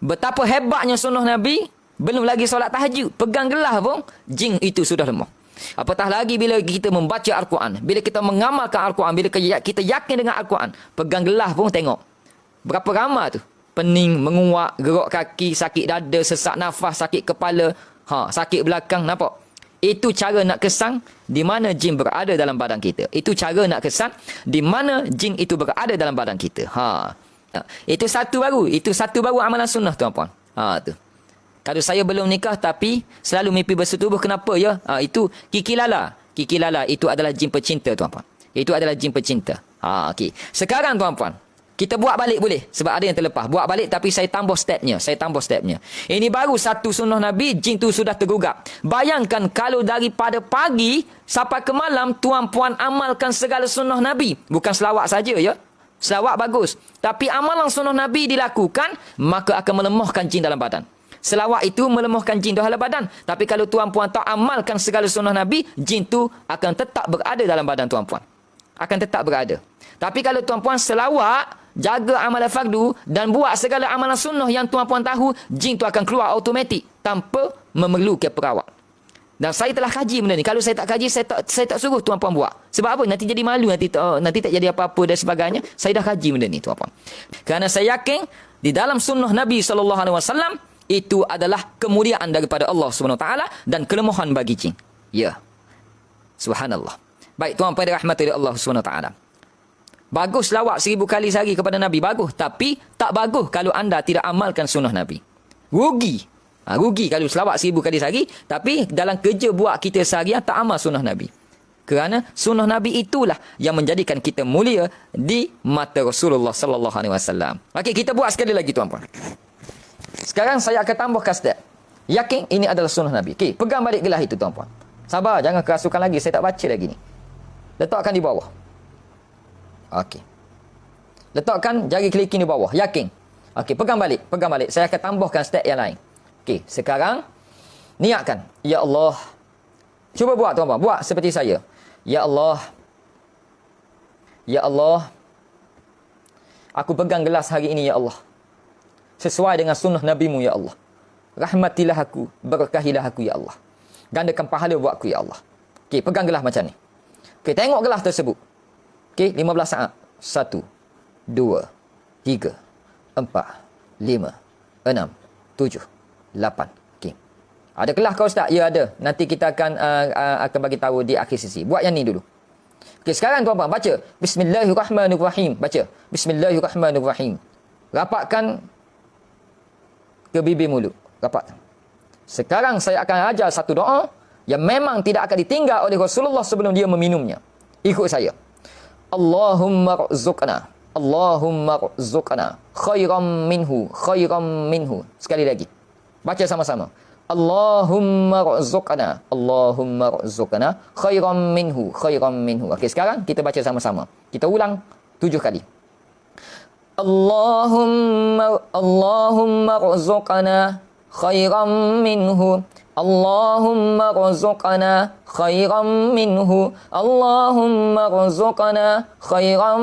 Betapa hebatnya sunnah Nabi. Belum lagi solat tahajud. Pegang gelas pun. Jin itu sudah lemah. Apatah lagi bila kita membaca Al-Quran. Bila kita mengamalkan Al-Quran. Bila kita yakin dengan Al-Quran. Pegang gelas pun tengok. Berapa ramai tu. Pening, menguak, gerak kaki, sakit dada, sesak nafas, sakit kepala. Sakit belakang. Nampak? Itu cara nak kesan di mana jin berada dalam badan kita. Itu cara nak kesan di mana jin itu berada dalam badan kita. Itu satu baru. Itu satu baru amalan sunnah tuan-puan. Tu. Kalau saya belum nikah tapi selalu mimpi bersetubuh, kenapa ya? Itu Kiki Lala. Kiki Lala itu adalah jin pecinta tuan-puan. Itu adalah jin pecinta. Okey. Sekarang tuan-puan, kita buat balik boleh? Sebab ada yang terlepas. Buat balik tapi saya tambah stepnya. Ini baru satu sunnah Nabi, jin tu sudah tergugap. Bayangkan kalau daripada pagi sampai ke malam tuan-puan amalkan segala sunnah Nabi. Bukan selawat saja ya. Selawat bagus. Tapi amalan sunnah Nabi dilakukan, maka akan melemahkan jin dalam badan. Selawat itu melemahkan jin dalam badan. Tapi kalau tuan-puan tak amalkan segala sunnah Nabi, jin tu akan tetap berada dalam badan tuan-puan. Akan tetap berada. Tapi kalau tuan-puan selawat, jaga amalan fardu dan buat segala amalan sunnah yang tuan-puan tahu, jin tu akan keluar automatik tanpa memerlukan perawat. Dan saya telah kaji benda ni. Kalau saya tak kaji, saya tak suruh tuan-puan buat. Sebab apa? Nanti jadi malu, nanti tak jadi apa-apa dan sebagainya. Saya dah kaji benda ni tuan-puan. Kerana saya yakin di dalam sunnah Nabi SAW itu adalah kemuliaan daripada Allah SWT dan kelemahan bagi jin. Ya. Subhanallah. Baik, tuan-puan dirahmati Allah SWT. Bagus lawak 1000 kali sehari kepada Nabi. Bagus. Tapi tak bagus kalau anda tidak amalkan sunnah Nabi. Rugi. Rugi kalau selawat 1000 kali sehari. Tapi dalam kerja buat kita seharian tak amal sunnah Nabi. Kerana sunnah Nabi itulah yang menjadikan kita mulia di mata Rasulullah SAW. Okey, kita buat sekali lagi tuan-puan. Sekarang saya akan tambahkan sedap. Yakin ini adalah sunnah Nabi. Okey, pegang balik gelas itu tuan-puan. Sabar, jangan kerasukan lagi. Saya tak baca lagi ni. Letakkan di bawah. Okey. Letakkan jari kelingking di bawah. Yakin. Okey, pegang balik. Pegang balik. Saya akan tambahkan step yang lain. Okey, sekarang niatkan. Ya Allah. Cuba buat tuan-tuan. Buat seperti saya. Ya Allah. Ya Allah. Aku pegang gelas hari ini, ya Allah. Sesuai dengan sunnah Nabi-Mu, ya Allah. Rahmatilah aku. Berkahilah aku, ya Allah. Gandakan pahala buat aku, ya Allah. Okey, pegang gelas macam ni. Okey, tengok gelas tersebut. Okey, 15 saat. 1, 2, 3, 4, 5, 6, 7, 8. Okey. Ada kelas kau Ustaz? Ya, ada. Nanti kita akan bagi tahu di akhir sesi. Buat yang ni dulu. Okey, sekarang tuan-tuan baca. Bismillahirrahmanirrahim. Baca. Bismillahirrahmanirrahim. Rapatkan ke bibir mulut. Rapatkan. Sekarang saya akan ajar satu doa yang memang tidak akan ditinggal oleh Rasulullah sebelum dia meminumnya. Ikut saya. Allahumma rzuqna. Allahumma rzuqna. Khairam minhu. Khairam minhu. Sekali lagi. Baca sama-sama. Allahumma rzuqna. Allahumma rzuqna. Khairam minhu. Khairam minhu. Okey, sekarang kita baca sama-sama. Kita ulang 7 kali. Allahumma rzuqna. Khairam minhu. Allahumma rzuqna khairan minhu. Allahumma rzuqna khairan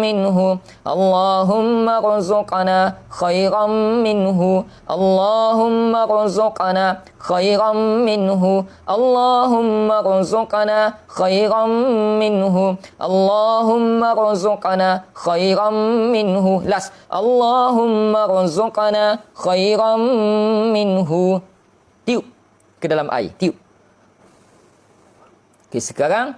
minhu. Allahumma rzuqna khairan minhu. Allahumma rzuqna khairan minhu. Allahumma rzuqna khairan minhu. Allahumma rzuqna khairan minhu. Last. Allahumma rzuqna khairan minhu. Tiup ke dalam air. Tiup. Okey, sekarang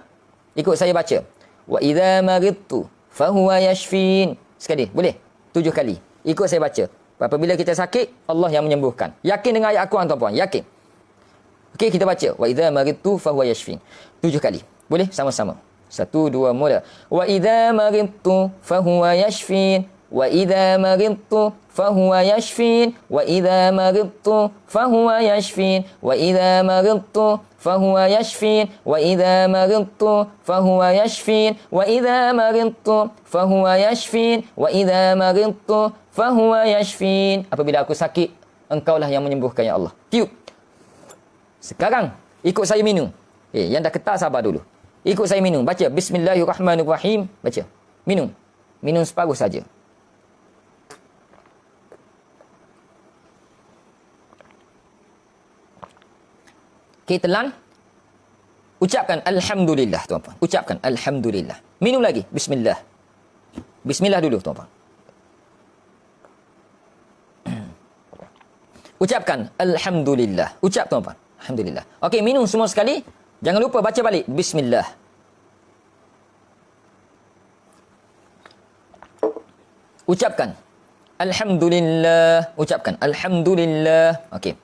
ikut saya baca. Wa idza maridtu fahuwa yashfin. Sekali, boleh? 7 kali. Ikut saya baca. Apabila kita sakit, Allah yang menyembuhkan. Yakin dengan ayat Al-Quran tuan-puan? Yakin? Okey, kita baca. Wa idza maridtu fahuwa yashfin. 7 kali. Boleh? Sama-sama. 1, 2, mula. Wa idza maridtu fahuwa yashfin. Wa idza maridtu fahuwa yashfin. Wa idza maridtu fahuwa yashfin. Wa idza maridtu fahuwa yashfin. Wa idza maridtu fahuwa yashfin. Wa idza maridtu fahuwa yashfin. Wa idza maridtu fahuwa yashfin. Apabila aku sakit, engkaulah yang menyembuhkan, ya Allah. Tiup. Sekarang ikut saya minum. Yang dah ketat sabar dulu. Ikut saya minum. Baca Bismillahirrahmanirrahim. Baca. Minum. Minum separuh saja. Okey, telan. Ucapkan Alhamdulillah, tuan-tuan. Ucapkan Alhamdulillah. Minum lagi. Bismillah. Bismillah dulu, tuan-tuan. Ucapkan Alhamdulillah. Ucap, tuan-tuan. Alhamdulillah. Okey, minum semua sekali. Jangan lupa baca balik. Bismillah. Ucapkan Alhamdulillah. Ucapkan Alhamdulillah. Okey.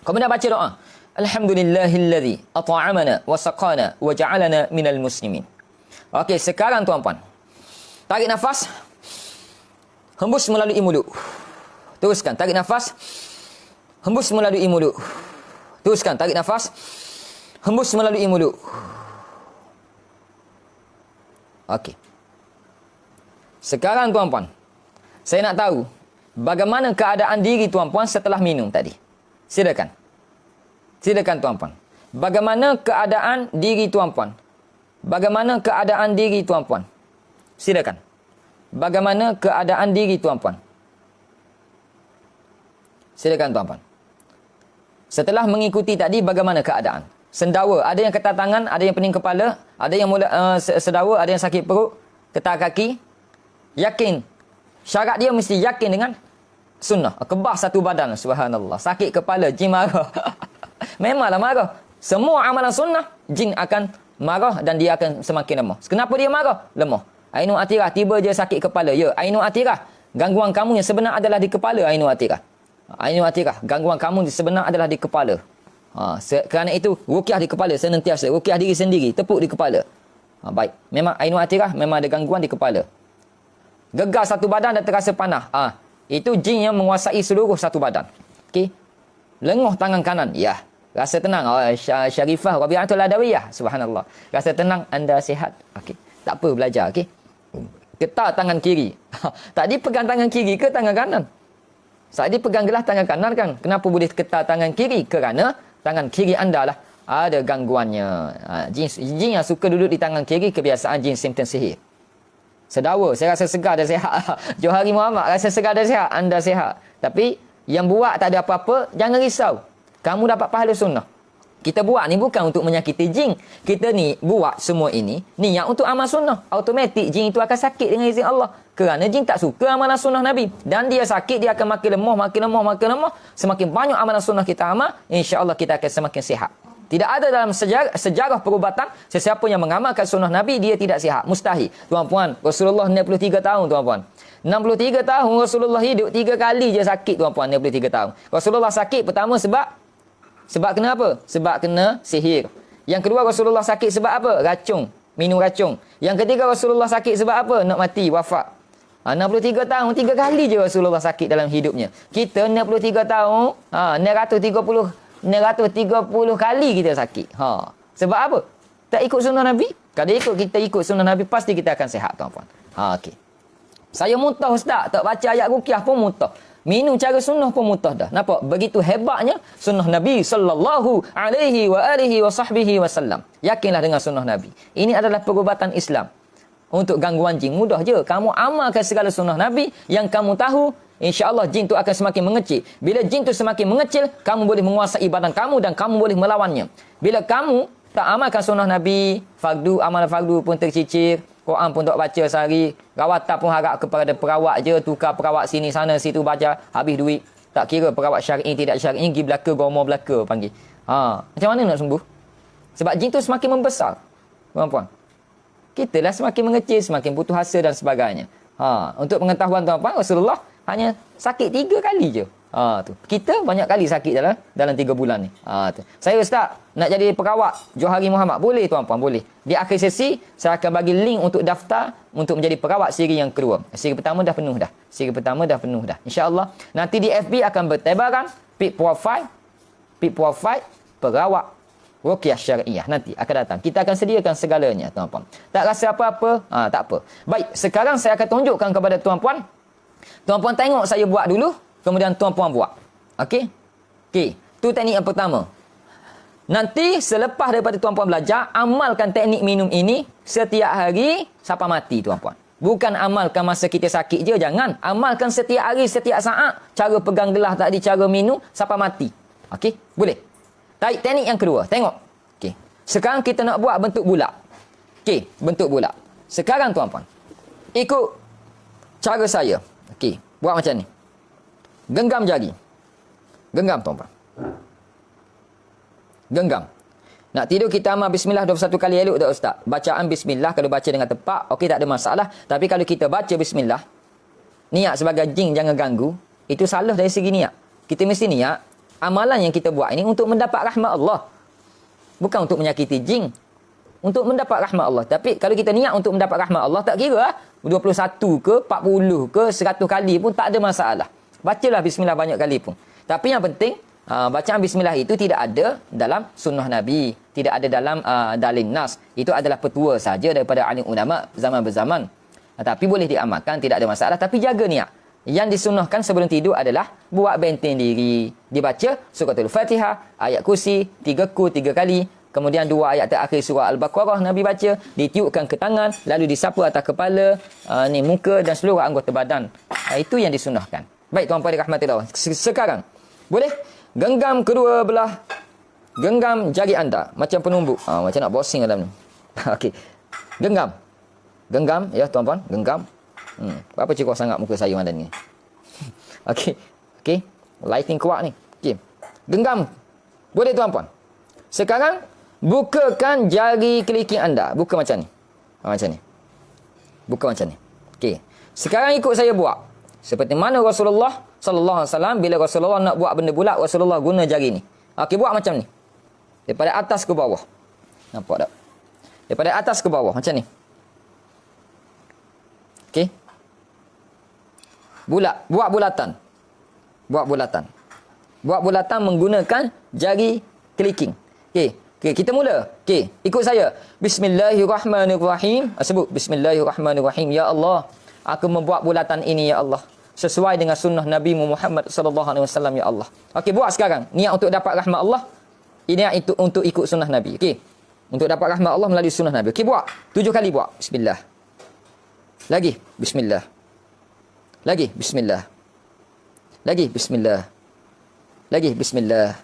Kemudian baca doa. Alhamdulillahilladzi at'amana wa saqana wa ja'alana minal muslimin. Okey, sekarang tuan-puan. Tarik nafas. Hembus melalui mulut. Teruskan, tarik nafas. Hembus melalui mulut. Teruskan, tarik nafas. Hembus melalui mulut. Okey. Sekarang tuan-puan, saya nak tahu bagaimana keadaan diri tuan-puan setelah minum tadi. Silakan. Silakan tuan-puan. Bagaimana keadaan diri tuan-puan? Bagaimana keadaan diri tuan-puan? Silakan. Bagaimana keadaan diri tuan-puan? Silakan tuan-puan. Setelah mengikuti tadi, bagaimana keadaan? Sendawa, ada yang ketat tangan, ada yang pening kepala, ada yang mula sedawa, ada yang sakit perut, ketat kaki. Yakin. Syarat dia mesti yakin dengan sunnah. Kebah satu badan, subhanallah. Sakit kepala, jin marah. Memanglah marah. Semua amalan sunnah, jin akan marah dan dia akan semakin lemah. Kenapa dia marah? Lemah. Ainul atirah, tiba je sakit kepala. Ya, ainul atirah. Gangguan kamu yang sebenar adalah di kepala, ainul atirah. Ainul atirah, gangguan kamu yang sebenar adalah di kepala. Kerana itu, ruqyah di kepala senantiasa. Ruqyah diri sendiri, tepuk di kepala. Baik. Memang ainul atirah, memang ada gangguan di kepala. Gegar satu badan dan terasa panah. Itu jin yang menguasai seluruh satu badan. Okey. Lenguh tangan kanan. Ya. Rasa tenang. Syarifah Rabi'atul Adawiyah. Subhanallah. Rasa tenang, anda sihat. Okey. Tak apa belajar. Okey. Getar tangan kiri. Tadi pegang tangan kiri ke tangan kanan? Tadi pegang gelas tangan kanan kan? Kenapa boleh getar tangan kiri? Kerana tangan kiri anda lah ada gangguannya. Jin yang suka duduk di tangan kiri, kebiasaan jin simptom sihir. Sedawa, saya rasa segar dan sihat. Johari Muhammad rasa segar dan sihat, anda sihat. Tapi yang buat tak ada apa-apa, jangan risau. Kamu dapat pahala sunnah. Kita buat ni bukan untuk menyakiti jin. Kita ni buat semua ini niat untuk amal sunnah. Automatik jin itu akan sakit dengan izin Allah. Kerana jin tak suka amalan sunnah Nabi. Dan dia sakit, dia akan makin lemah, makin lemah, makin lemah. Semakin banyak amalan sunnah kita amal, insya-Allah kita akan semakin sihat. Tidak ada dalam sejarah perubatan sesiapa yang mengamalkan sunnah Nabi dia tidak sihat. Mustahil. Tuan-puan, Rasulullah 63 tahun tuan-puan. 63 tahun Rasulullah hidup 3 kali je sakit tuan-puan 63 tahun. Rasulullah sakit pertama sebab kena apa? Sebab kena sihir. Yang kedua Rasulullah sakit sebab apa? Racun, minum racun. Yang ketiga Rasulullah sakit sebab apa? Nak mati, wafat. 63 tahun 3 kali je Rasulullah sakit dalam hidupnya. Kita 63 tahun 930 kali kita sakit. Sebab apa? Tak ikut sunnah Nabi. Kalau kita ikut sunnah Nabi, pasti kita akan sihat tuan-puan. Okey. Saya muntah ustaz, tak baca ayat ruqyah pun muntah. Minum cara sunnah pun muntah dah. Nampak? Begitu hebatnya sunnah Nabi sallallahu alaihi wa alihi wa sahbihi wasallam. Yakinlah dengan sunnah Nabi. Ini adalah perubatan Islam. Untuk gangguan jin mudah je. Kamu amalkan segala sunnah Nabi yang kamu tahu, insya-Allah jin tu akan semakin mengecil. Bila jin tu semakin mengecil, kamu boleh menguasai badan kamu dan kamu boleh melawannya. Bila kamu tak amalkan sunnah Nabi, amalan fardu pun tercicir, Quran pun tak baca sehari, rawatan pun harap kepada perawat je, tukar perawat sini sana situ baca, habis duit. Tak kira perawat syar'i tidak syar'i, pergi belaka gomo belaka panggil. Macam mana nak sembuh? Sebab jin tu semakin membesar. Puan-puan. Kita lah semakin mengecil, semakin putus asa dan sebagainya. Untuk pengetahuan tuan-puan, Rasulullah hanya sakit 3 kali je. Tu. Kita banyak kali sakit dalam 3 bulan ni. Tu. Saya ustaz nak jadi perawat Johari Muhammad. Boleh tuan-puan, boleh. Di akhir sesi saya akan bagi link untuk daftar untuk menjadi perawat siri yang kedua. Siri pertama dah penuh dah. Insya-Allah nanti di FB akan bertebaran pick profile perawat ruqyah syariah nanti akan datang. Kita akan sediakan segalanya tuan-puan. Tak rasa apa-apa? Tak apa. Baik, sekarang saya akan tunjukkan kepada tuan-puan. Tuan-puan tengok saya buat dulu, kemudian tuan-puan buat. Okey? Okey, tu teknik yang pertama. Nanti selepas daripada tuan-puan belajar, amalkan teknik minum ini setiap hari sampai mati tuan-puan. Bukan amalkan masa kita sakit je, jangan. Amalkan setiap hari, setiap saat. Cara pegang gelas tadi, cara minum sampai mati. Okey? Boleh? Baik, teknik yang kedua. Tengok. Okey. Sekarang kita nak buat bentuk bulat. Okey, bentuk bulat. Sekarang tuan-puan, ikut cara saya. Okey, buat macam ni. Genggam jari. Genggam tuan-puan. Genggam. Nak tidur kita amal bismillah 21 kali elok tak ustaz? Bacaan bismillah kalau baca dengan tepat, okey tak ada masalah. Tapi kalau kita baca bismillah, niat sebagai jin jangan ganggu, itu salah dari segi niat. Kita mesti niat amalan yang kita buat ini untuk mendapat rahmat Allah. Bukan untuk menyakiti jin. Untuk mendapat rahmat Allah. Tapi kalau kita niat untuk mendapat rahmat Allah, tak kira 21 ke, 40 ke, 100 kali pun tak ada masalah. Bacalah bismillah banyak kali pun. Tapi yang penting, bacaan bismillah itu tidak ada dalam sunnah Nabi. Tidak ada dalam dalil nas. Itu adalah petua saja daripada alim ulama zaman berzaman. Tapi boleh diamalkan, tidak ada masalah. Tapi jaga niat. Yang disunahkan sebelum tidur adalah buat benteng diri. Dibaca suratul Fatihah, ayat kursi, 3 kali. Kemudian 2 ayat terakhir surah Al-Baqarah Nabi baca. Ditiupkan ke tangan, lalu disapu atas kepala, muka dan seluruh anggota badan. Itu yang disunahkan. Baik tuan-tuan dirahmati Allah. Sekarang, boleh genggam kedua belah, genggam jari anda macam penumbuk. Macam nak bossing dalam ni. Okey. Genggam. Genggam, ya tuan-tuan, genggam. Berapa cukup sangat muka saya malam ni. Okey. Okey. Lighting kuat ni. Okey. Genggam. Boleh tuan-puan. Sekarang bukakan jari kelingking anda. Buka macam ni. Macam ni. Buka macam ni. Okey. Sekarang ikut saya buat. Seperti mana Rasulullah sallallahu alaihi wasallam bila Rasulullah nak buat benda bulat, Rasulullah guna jari ni. Okey, buat macam ni. Daripada atas ke bawah. Nampak tak? Daripada atas ke bawah macam ni. Okey. Buat bulatan. Buat bulatan. Buat bulatan menggunakan jari kelingking. Okey. Okey, kita mula. Okey, ikut saya. Bismillahirrahmanirrahim. Sebut Bismillahirrahmanirrahim. Ya Allah, aku membuat bulatan ini ya Allah, sesuai dengan sunnah Nabi Muhammad sallallahu alaihi wasallam ya Allah. Okey, buat sekarang. Niat untuk dapat rahmat Allah. Ini itu untuk ikut sunnah Nabi. Okey. Untuk dapat rahmat Allah melalui sunnah Nabi. Okey, buat. 7 kali buat. Bismillah. Lagi. Bismillah. Lagi. Bismillah. Lagi. Bismillah. Lagi. Bismillah.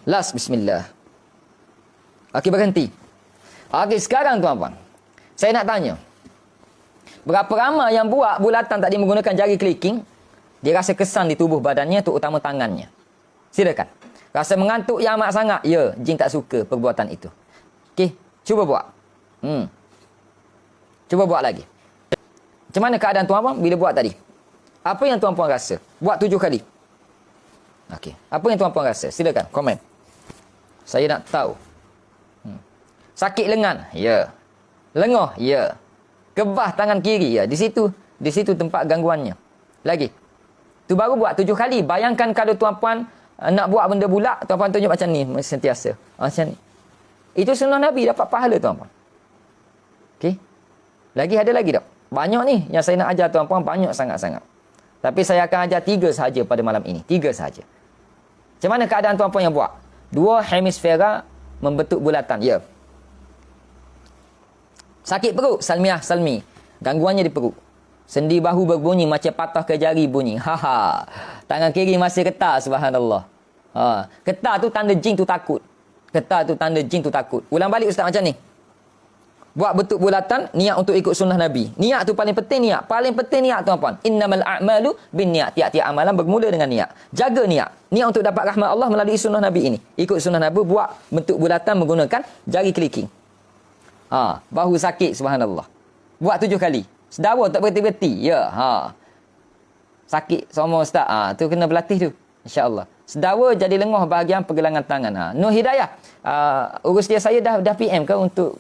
Last. Bismillah. Okey, berhenti. Okey, sekarang tuan-tuan, saya nak tanya. Berapa ramai yang buat bulatan tadi menggunakan jari kelingking, dia rasa kesan di tubuh badannya, terutama tangannya? Silakan. Rasa mengantuk yang amat sangat? Ya, jin tak suka perbuatan itu. Okey, cuba buat. Cuba buat lagi. Macam mana keadaan tuan-puan bila buat tadi? Apa yang tuan-puan rasa? Buat 7 kali. Okey, apa yang tuan-puan rasa? Silakan, komen. Saya nak tahu. Sakit lengan? Ya. Lengoh? Ya. Kebah tangan kiri? Ya. Di situ tempat gangguannya. Lagi. Tu baru buat 7 kali. Bayangkan kalau tuan-puan nak buat benda bulat, tuan-puan tunjuk macam ni sentiasa. Macam ni. Itu sunnah Nabi, dapat pahala tuan-puan. Okey. Lagi ada lagi tak? Banyak ni yang saya nak ajar tuan-puan, banyak sangat-sangat. Tapi saya akan ajar 3 sahaja pada malam ini. 3 sahaja. Macam mana keadaan tuan-puan yang buat? 2 hemisfera membentuk bulatan. Ya. Sakit perut, salmi. Gangguannya di perut. Sendi bahu berbunyi macam patah ke jari bunyi. Tangan kiri masih getar, subhanallah. Getar tu tanda jin tu takut. Getar tu tanda jin tu takut. Ulang balik ustaz macam ni. Buat bentuk bulatan, niat untuk ikut sunnah Nabi. Niat tu paling penting niat. Paling penting niat tuan-puan. Innamal a'malu binniat. Tiap-tiap amalan bermula dengan niat. Jaga niat. Niat untuk dapat rahmat Allah melalui sunnah Nabi ini. Ikut sunnah Nabi, buat bentuk bulatan menggunakan jari kelingking. Bahu sakit, subhanallah. Buat 7 kali. Sedawa tak berhenti-berhenti. Ya, sakit semua ustaz. Tu kena berlatih tu. InsyaAllah. Sedawa jadi lengoh bahagian pergelangan tangan. Nur Hidayah. Urus dia saya dah PM ke untuk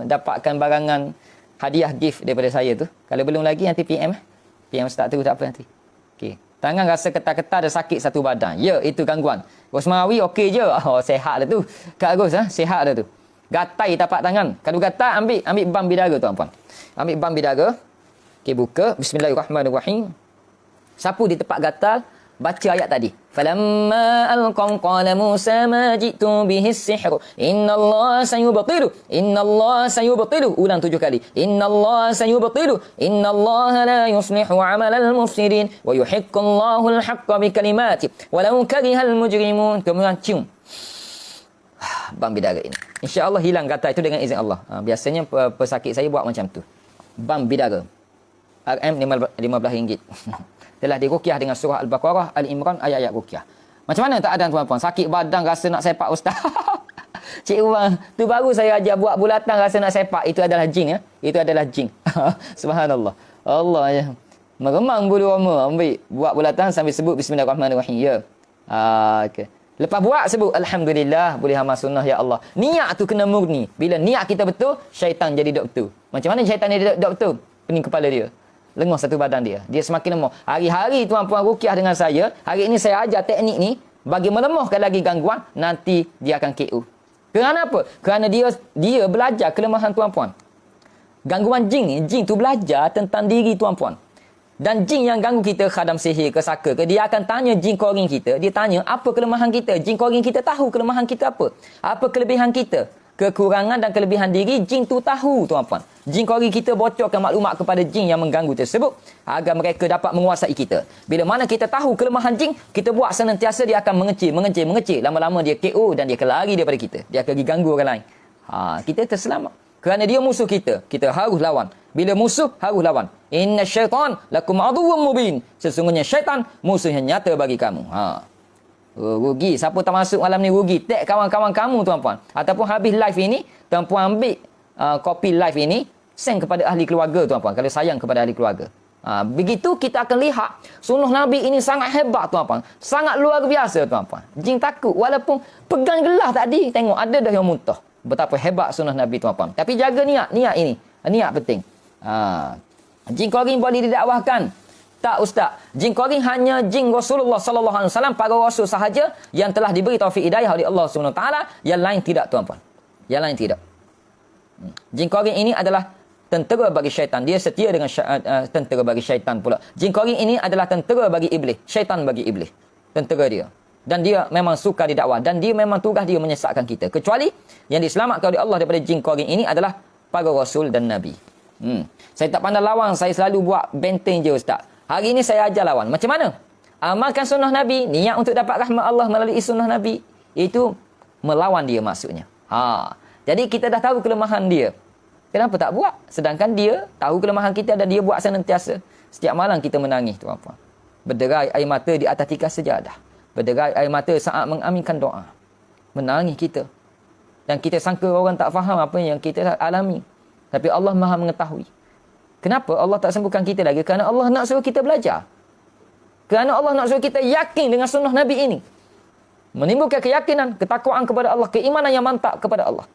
dapatkan barangan hadiah gift daripada saya tu. Kalau belum lagi nanti PM. PM ustaz tu tak apa nanti. Okey. Tangan rasa ketar-ketar ada sakit satu badan. Ya, itu gangguan. Rosmawi okey je. Sehat dah tu. Kak Ros, sehat dah tu. Gatai tapak tangan. Kalau gatai, ambil bam bidara tuan-puan. Ambil bam bidara. Okey, buka. Bismillahirrahmanirrahim. Sapu di tempat gatal. Baca ayat tadi. Falamma alqam qala Musa ma ji'tu bihi as-sihr. Innallaha sayubtilu. Innallaha sayubtilu. Ulang 7 kali. Innallaha sayubtilu. Innallaha la yuslihu 'amalal mufsidin wa yuhiqqullahu al-haqqa bi kalimati walau karihal mujrimun. Kemudian cium bam bidara ini. InsyaAllah hilang gatal itu dengan izin Allah. Biasanya pesakit saya buat macam tu. Bam bidara. RM RM15. Telah diruqyah dengan surah Al-Baqarah, Al-Imran, ayat-ayat ruqyah. Macam mana tak ada tuan-puan? Sakit badan rasa nak sepak ustaz. Cik Wan, tu baru saya ajar buat bulatan rasa nak sepak. Itu adalah jin ya. Itu adalah jin. Subhanallah. Allah ya. Meremang bulu roma. Ambil buat bulatan sambil sebut bismillahirrahmanirrahim. Ya. Okey. Lepas buat sebut alhamdulillah boleh amal sunnah ya Allah. Niat tu kena murni. Bila niat kita betul, syaitan jadi doktor. Macam mana syaitan jadi doktor? Pening kepala dia. Lenguh satu badan dia. Dia semakin lemah. Hari-hari tuan-puan ruqyah dengan saya, hari ini saya ajar teknik ni bagi melemahkan lagi gangguan, nanti dia akan KO. Kerana apa? Kerana dia belajar kelemahan tuan-puan. Gangguan jin ni, jin tu belajar tentang diri tuan-puan. Dan jin yang ganggu kita, khadam sihir ke saka ke, dia akan tanya jin korin kita. Dia tanya apa kelemahan kita. Jin korin kita tahu kelemahan kita apa. Apa kelebihan kita. Kekurangan dan kelebihan diri, jin tu tahu tuan-puan. Jin korin kita bocorkan maklumat kepada jin yang mengganggu tersebut. Agar mereka dapat menguasai kita. Bila mana kita tahu kelemahan jin, kita buat senantiasa dia akan mengecil. Lama-lama dia KO dan dia akan lari daripada kita. Dia akan pergi ganggu orang lain. Kita terselamat. Kerana dia musuh kita. Kita harus lawan. Bila musuh, harus lawan. Inna syaitan lakum aduwwum mubin. Sesungguhnya syaitan musuh yang nyata bagi kamu. Rugi. Siapa tak masuk malam ni rugi. Tag kawan-kawan kamu tuan-puan. Ataupun habis live ini, tuan-puan ambil kopi live ini, send kepada ahli keluarga tuan-puan. Kalau sayang kepada ahli keluarga. Begitu kita akan lihat sunnah Nabi ini sangat hebat tuan-puan. Sangat luar biasa tuan-puan. Jin takut. Walaupun pegang gelas tadi, tengok ada dah yang muntah. Betapa hebat sunnah Nabi tuan-puan. Tapi jaga niat. Niat ini. Niat penting. Jin korin boleh didakwahkan. Tak ustaz. Jin korin hanya jin Rasulullah sallallahu alaihi wasallam, para rasul sahaja yang telah diberi taufik hidayah oleh Allah Subhanahu taala, yang lain tidak tuan-puan. Yang lain tidak. Jin korin ini adalah tentera bagi syaitan. Dia setia dengan tentera bagi syaitan pula. Jin korin ini adalah tentera bagi iblis, syaitan bagi iblis. Tentera dia. Dan dia memang suka didakwah dan dia memang tugas dia menyesatkan kita. Kecuali yang diselamatkan oleh Allah daripada jin korin ini adalah para rasul dan nabi. Saya tak pandai lawan, saya selalu buat benteng je ustaz. Hari ini saya ajar lawan. Macam mana? Amalkan sunnah Nabi, niat untuk dapat rahmat Allah melalui sunnah Nabi. Itu melawan dia maksudnya. Jadi kita dah tahu kelemahan dia. Kenapa tak buat? Sedangkan dia tahu kelemahan kita dan dia buat senantiasa. Setiap malam kita menangis tuan-puan. Berderai air mata di atas tikar sejadah. Berderai air mata saat mengaminkan doa. Menangis kita. Dan kita sangka orang tak faham apa yang kita alami. Tapi Allah Maha mengetahui. Kenapa Allah tak sembuhkan kita lagi? Kerana Allah nak suruh kita belajar. Kerana Allah nak suruh kita yakin dengan sunnah Nabi ini. Menimbulkan keyakinan, ketakwaan kepada Allah, keimanan yang mantap kepada Allah.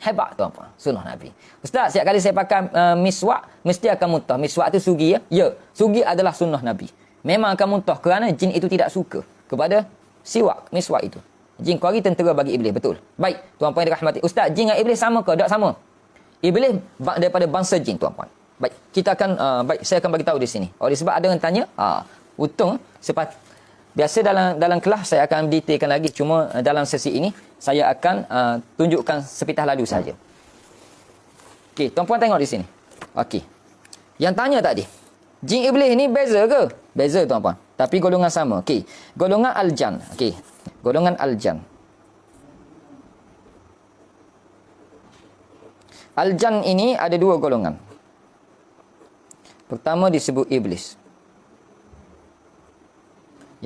Hebat tuan-puan, sunnah Nabi. Ustaz, setiap kali saya pakai miswak, mesti akan muntah. Miswak tu sugi ya? Ya, sugi adalah sunnah Nabi. Memang akan muntah kerana jin itu tidak suka kepada siwak, miswak itu. Jin kori tentera bagi iblis, betul. Baik, tuan-puan yang dirahmati. Ustaz, jin dengan iblis sama ke? Tak sama. Iblis daripada bangsa jin tuan-puan. Baik, kita akan saya akan bagi tahu di sini. Oleh sebab ada yang tanya, untung biasa dalam kelas saya akan detailkan lagi, cuma dalam sesi ini saya akan tunjukkan sepintas lalu saja. Okey, tuan-puan tengok di sini. Okey. Yang tanya tadi, jin iblis ni beza ke? Beza tuan-puan. Tapi golongan sama. Okey. Golongan al-jan. Okey. Golongan al-jan. Al-jan ini ada dua golongan. Pertama disebut iblis.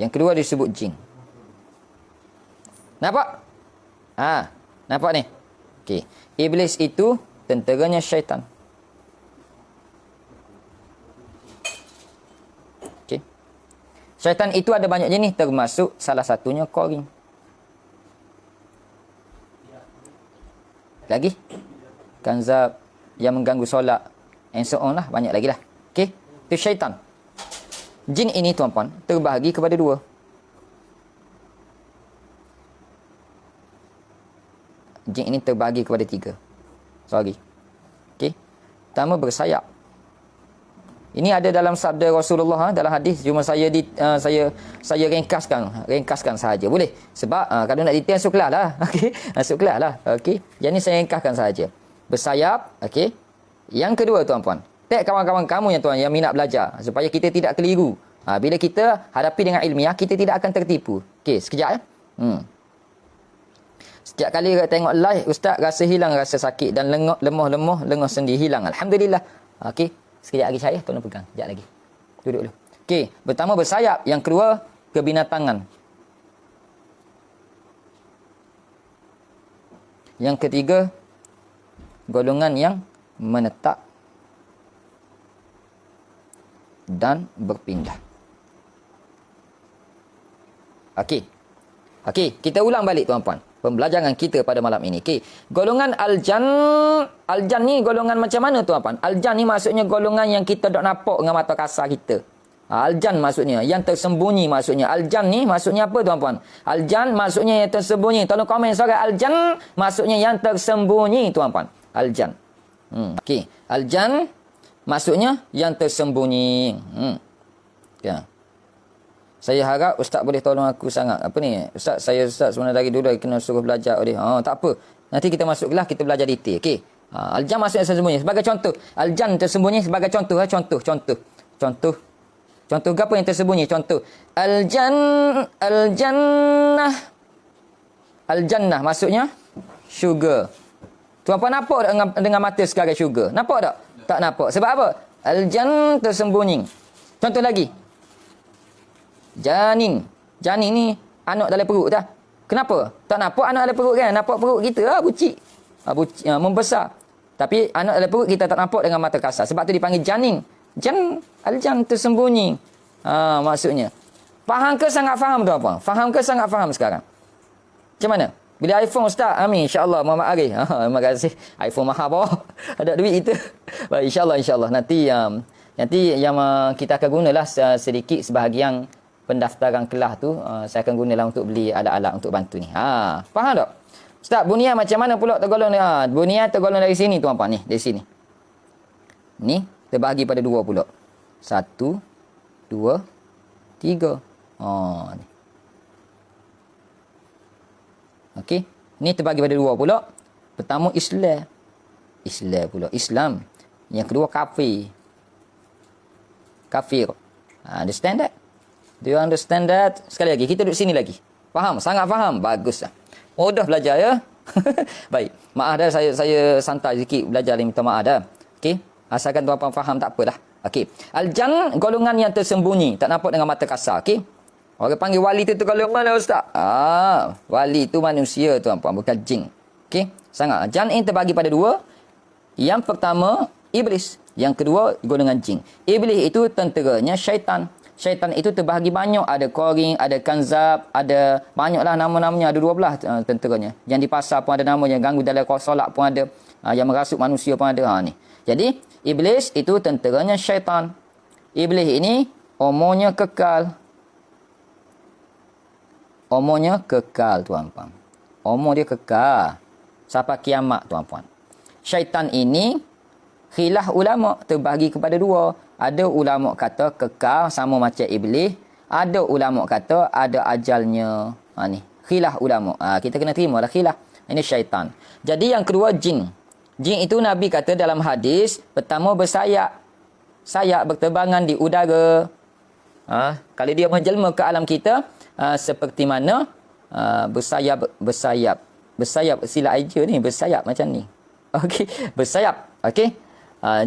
Yang kedua disebut jin. Nampak? Nampak ni? Okey. Iblis itu tenteranya syaitan. Okey. Syaitan itu ada banyak jenis, termasuk salah satunya korin. Lagi? Kanzab yang mengganggu solat, and so on lah, banyak lagi lah. Okey, itu syaitan. Jin ini tuan-puan terbahagi kepada dua. Jin ini terbahagi kepada tiga. Sorry. Okey. Pertama bersayap. Ini ada dalam sabda Rasulullah dalam hadis, cuma saya saya ringkaskan sahaja. Boleh? Sebab kalau nak detail masuk kelas lah. Okey. Masuk kelas lah. Okey. Yang ni saya ringkaskan sahaja. Bersayap, okey. Yang kedua tuan-puan, tag kawan-kawan kamu yang minat belajar supaya kita tidak keliru. Bila kita hadapi dengan ilmiah, kita tidak akan tertipu. Okey, sekejap ya. Setiap kali tengok live, ustaz rasa hilang rasa sakit dan lemah lengah sendi hilang. Alhamdulillah. Okey, sekejap lagi saya tolong pegang. Sekejap lagi. Duduk dulu. Okey, pertama bersayap, yang kedua kebinatangan. Yang ketiga golongan yang menetap dan berpindah. Okey, kita ulang balik tuan-puan pembelajaran kita pada malam ini. Okey, golongan al-jan ni golongan macam mana tuan-puan? Al-jan ni maksudnya golongan yang kita tak nampak dengan mata kasar kita. Al-jan maksudnya yang tersembunyi maksudnya. Al-jan ni maksudnya apa tuan-puan? Al-jan maksudnya yang tersembunyi. Tolong komen soal al-jan maksudnya yang tersembunyi tuan-puan. Al-jan. Okey. Al-jan maksudnya yang tersembunyi. Ya. Saya harap ustaz boleh tolong aku sangat. Apa ni? Ustaz sebenarnya dari dulu kena suruh belajar oleh. Tak apa. Nanti kita masuk kelas kita belajar detail. Okey. Al-jan maksudnya tersembunyi. Sebagai contoh, al-jan tersembunyi sebagai contoh. Contoh apa yang tersembunyi? Contoh al-jannah. Al-jannah maksudnya syurga. Tuan-puan nampak tak dengan mata sekarang syurga? Nampak tak? Tak nampak. Sebab apa? Al-jan tersembunyi. Contoh lagi. Janin ni anak dalam perut dah. Kenapa? Tak nampak anak dalam perut kan? Nampak perut kita bucik. Membesar. Tapi anak dalam perut kita tak nampak dengan mata kasar. Sebab tu dipanggil janin. Al-jan tersembunyi. Maksudnya. Faham ke sangat faham tuan-puan? Faham ke sangat faham sekarang? Macam mana? Beli iPhone Ustaz? Amin. InsyaAllah. Muhammad Arif. Terima kasih. iPhone mahal bawah. Ada duit kita. Baik, insyaAllah. Nanti yang kita akan gunalah sedikit sebahagian pendaftaran kelas tu. Saya akan gunalah untuk beli alat-alat untuk bantu ni. Faham tak? Ustaz, bunian macam mana pula tergolong ni? Bunian tergolong dari sini tuan-puan ni. Dari sini. Ni terbahagi pada 2 pula. 1, 2, 3. Ni. Okey. Ni terbagi pada 2 pula. Pertama Islam pula. Islam. Yang kedua kafir. Understand that? Do you understand that? Sekali lagi. Kita duduk sini lagi. Faham? Sangat faham? Bagus lah. Mudah belajar ya. Baik. Maaf dah saya santai sikit belajar ni. Minta maaf dah. Okey. Asalkan tuan-puan faham tak apalah. Okey. Al-jan golongan yang tersembunyi. Tak nampak dengan mata kasar. Okey. Orang panggil wali tu golongan mana ustaz? Wali tu manusia tuan-puan, bukan jin. Okey. Sangat. Jan ini terbagi pada 2. Yang pertama iblis, yang kedua golongan jin. Iblis itu tenteranya syaitan. Syaitan itu terbahagi banyak, ada qarin, ada kanzab, ada banyaklah nama-namanya, ada 12 tenteranya. Yang di pasar pun ada namanya, ganggu dalam solat pun ada, yang merasuk manusia pun ada. Ni. Jadi iblis itu tenteranya syaitan. Iblis ini umurnya kekal. Umurnya kekal tuan-puan. Umur dia kekal sampai kiamat tuan-puan. Syaitan ini khilaf ulama terbahagi kepada 2. Ada ulama kata kekal sama macam iblis, ada ulama kata ada ajalnya. Ni khilaf ulama. Kita kena terimalah khilaf. Ini syaitan. Jadi yang kedua jin. Jin itu Nabi kata dalam hadis, pertama bersayap. Sayap berterbangan di udara. Kalau dia menjelma ke alam kita, seperti mana bersayap sila aja ni, bersayap macam ni. Okey, bersayap. Okey.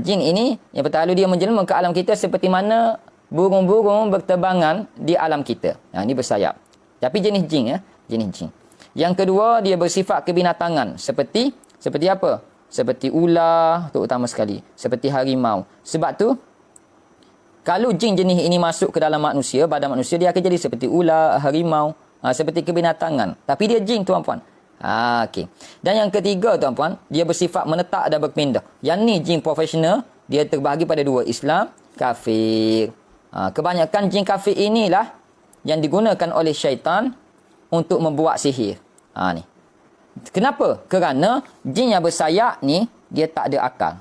Jin ini yang pertama dia menjelma ke alam kita seperti mana burung-burung berterbangan di alam kita. Ini bersayap. Tapi jenis jin jenis jin. Yang kedua dia bersifat kebinatangan seperti apa? Seperti ular terutama sekali, seperti harimau. Sebab tu kalau jin jenis ini masuk ke dalam manusia, badan manusia, dia akan jadi seperti ular, harimau, seperti kebinatangan. Tapi dia jin tuan-puan. Okey. Dan yang ketiga tuan-puan, dia bersifat menetap dan berpindah. Yang ni jin profesional, dia terbahagi pada 2, Islam, kafir. Kebanyakan jin kafir inilah yang digunakan oleh syaitan untuk membuat sihir. Ni. Kenapa? Kerana jin yang bersayap ni, dia tak ada akal.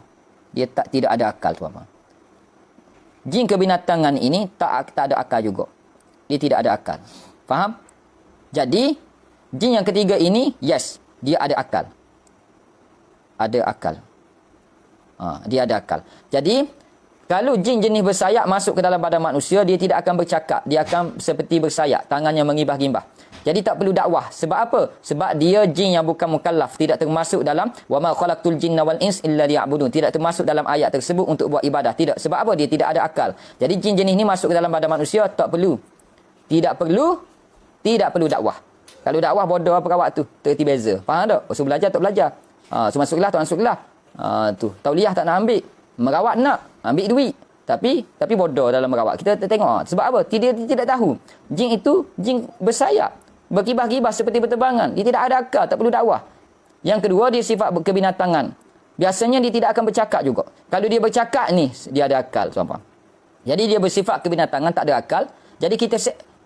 Dia tidak ada akal tuan-puan. Jin kebinatangan ini tak ada akal juga. Dia tidak ada akal. Faham? Jadi, jin yang ketiga ini, yes, dia ada akal. Ada akal. Dia ada akal. Jadi, kalau jin jenis bersayap masuk ke dalam badan manusia, dia tidak akan bercakap. Dia akan seperti bersayap. Tangannya mengimbah-gimbah. Jadi tak perlu dakwah. Sebab apa? Sebab dia jin yang bukan mukallaf. Tidak termasuk dalam وَمَا خَلَقْتُ الْجِنَّ وَالْإِنسِ إِلَّا لِيَعْبُدُونَ. Tidak termasuk dalam ayat tersebut untuk buat ibadah. Tidak. Sebab apa? Dia tidak ada akal. Jadi jin jenis ni masuk ke dalam badan manusia, tak perlu. Tidak perlu dakwah. Kalau dakwah bodoh apa perawat tu? Terti beza. Faham tak? So belajar tak belajar. So masuk kelas tak masuk kelas. Tu. Tauliah tak nak ambil. Merawat nak. Ambil duit. Tapi bodoh dalam merawat. Kita tengok. Sebab apa? Dia tidak tahu. Jin itu jin bersayap. Berkibah-kibah seperti berterbangan. Dia tidak ada akal, tak perlu dakwah. Yang kedua, dia sifat kebinatangan. Biasanya dia tidak akan bercakap juga. Kalau dia bercakap ni, dia ada akal, tuan-tuan. Jadi dia bersifat kebinatangan, tak ada akal. Jadi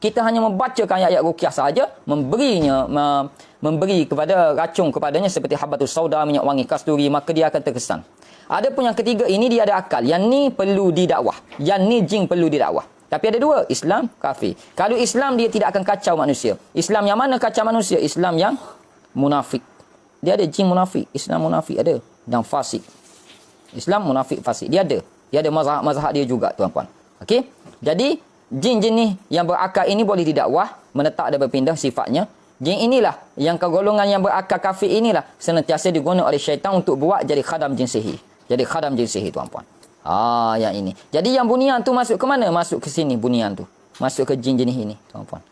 kita hanya membacakan ayat-ayat ruqyah saja, memberi kepada racun kepadanya seperti habatus sauda, minyak wangi kasturi, maka dia akan terkesan. Ada pun yang ketiga, ini dia ada akal. Yang ni perlu didakwah. Yang ni jin perlu didakwah. Tapi ada dua, Islam, kafir. Kalau Islam, dia tidak akan kacau manusia. Islam yang mana kacau manusia? Islam yang munafik. Dia ada jin munafik. Islam munafik ada. Dan fasik. Islam munafik fasik. Dia ada. Dia ada mazhab dia juga, tuan-puan. Okey? Jadi, jin-jin ni yang berakal ini boleh didakwah, menetap dan berpindah sifatnya. Jin inilah, yang kegolongan yang berakal kafir inilah, senantiasa digunakan oleh syaitan untuk buat jadi khadam jin sihir. Jadi khadam jin sihir, tuan-puan. Yang ini. Jadi yang bunian tu masuk ke mana? Masuk ke sini bunian tu. Masuk ke jin jenis ini, tuan-puan.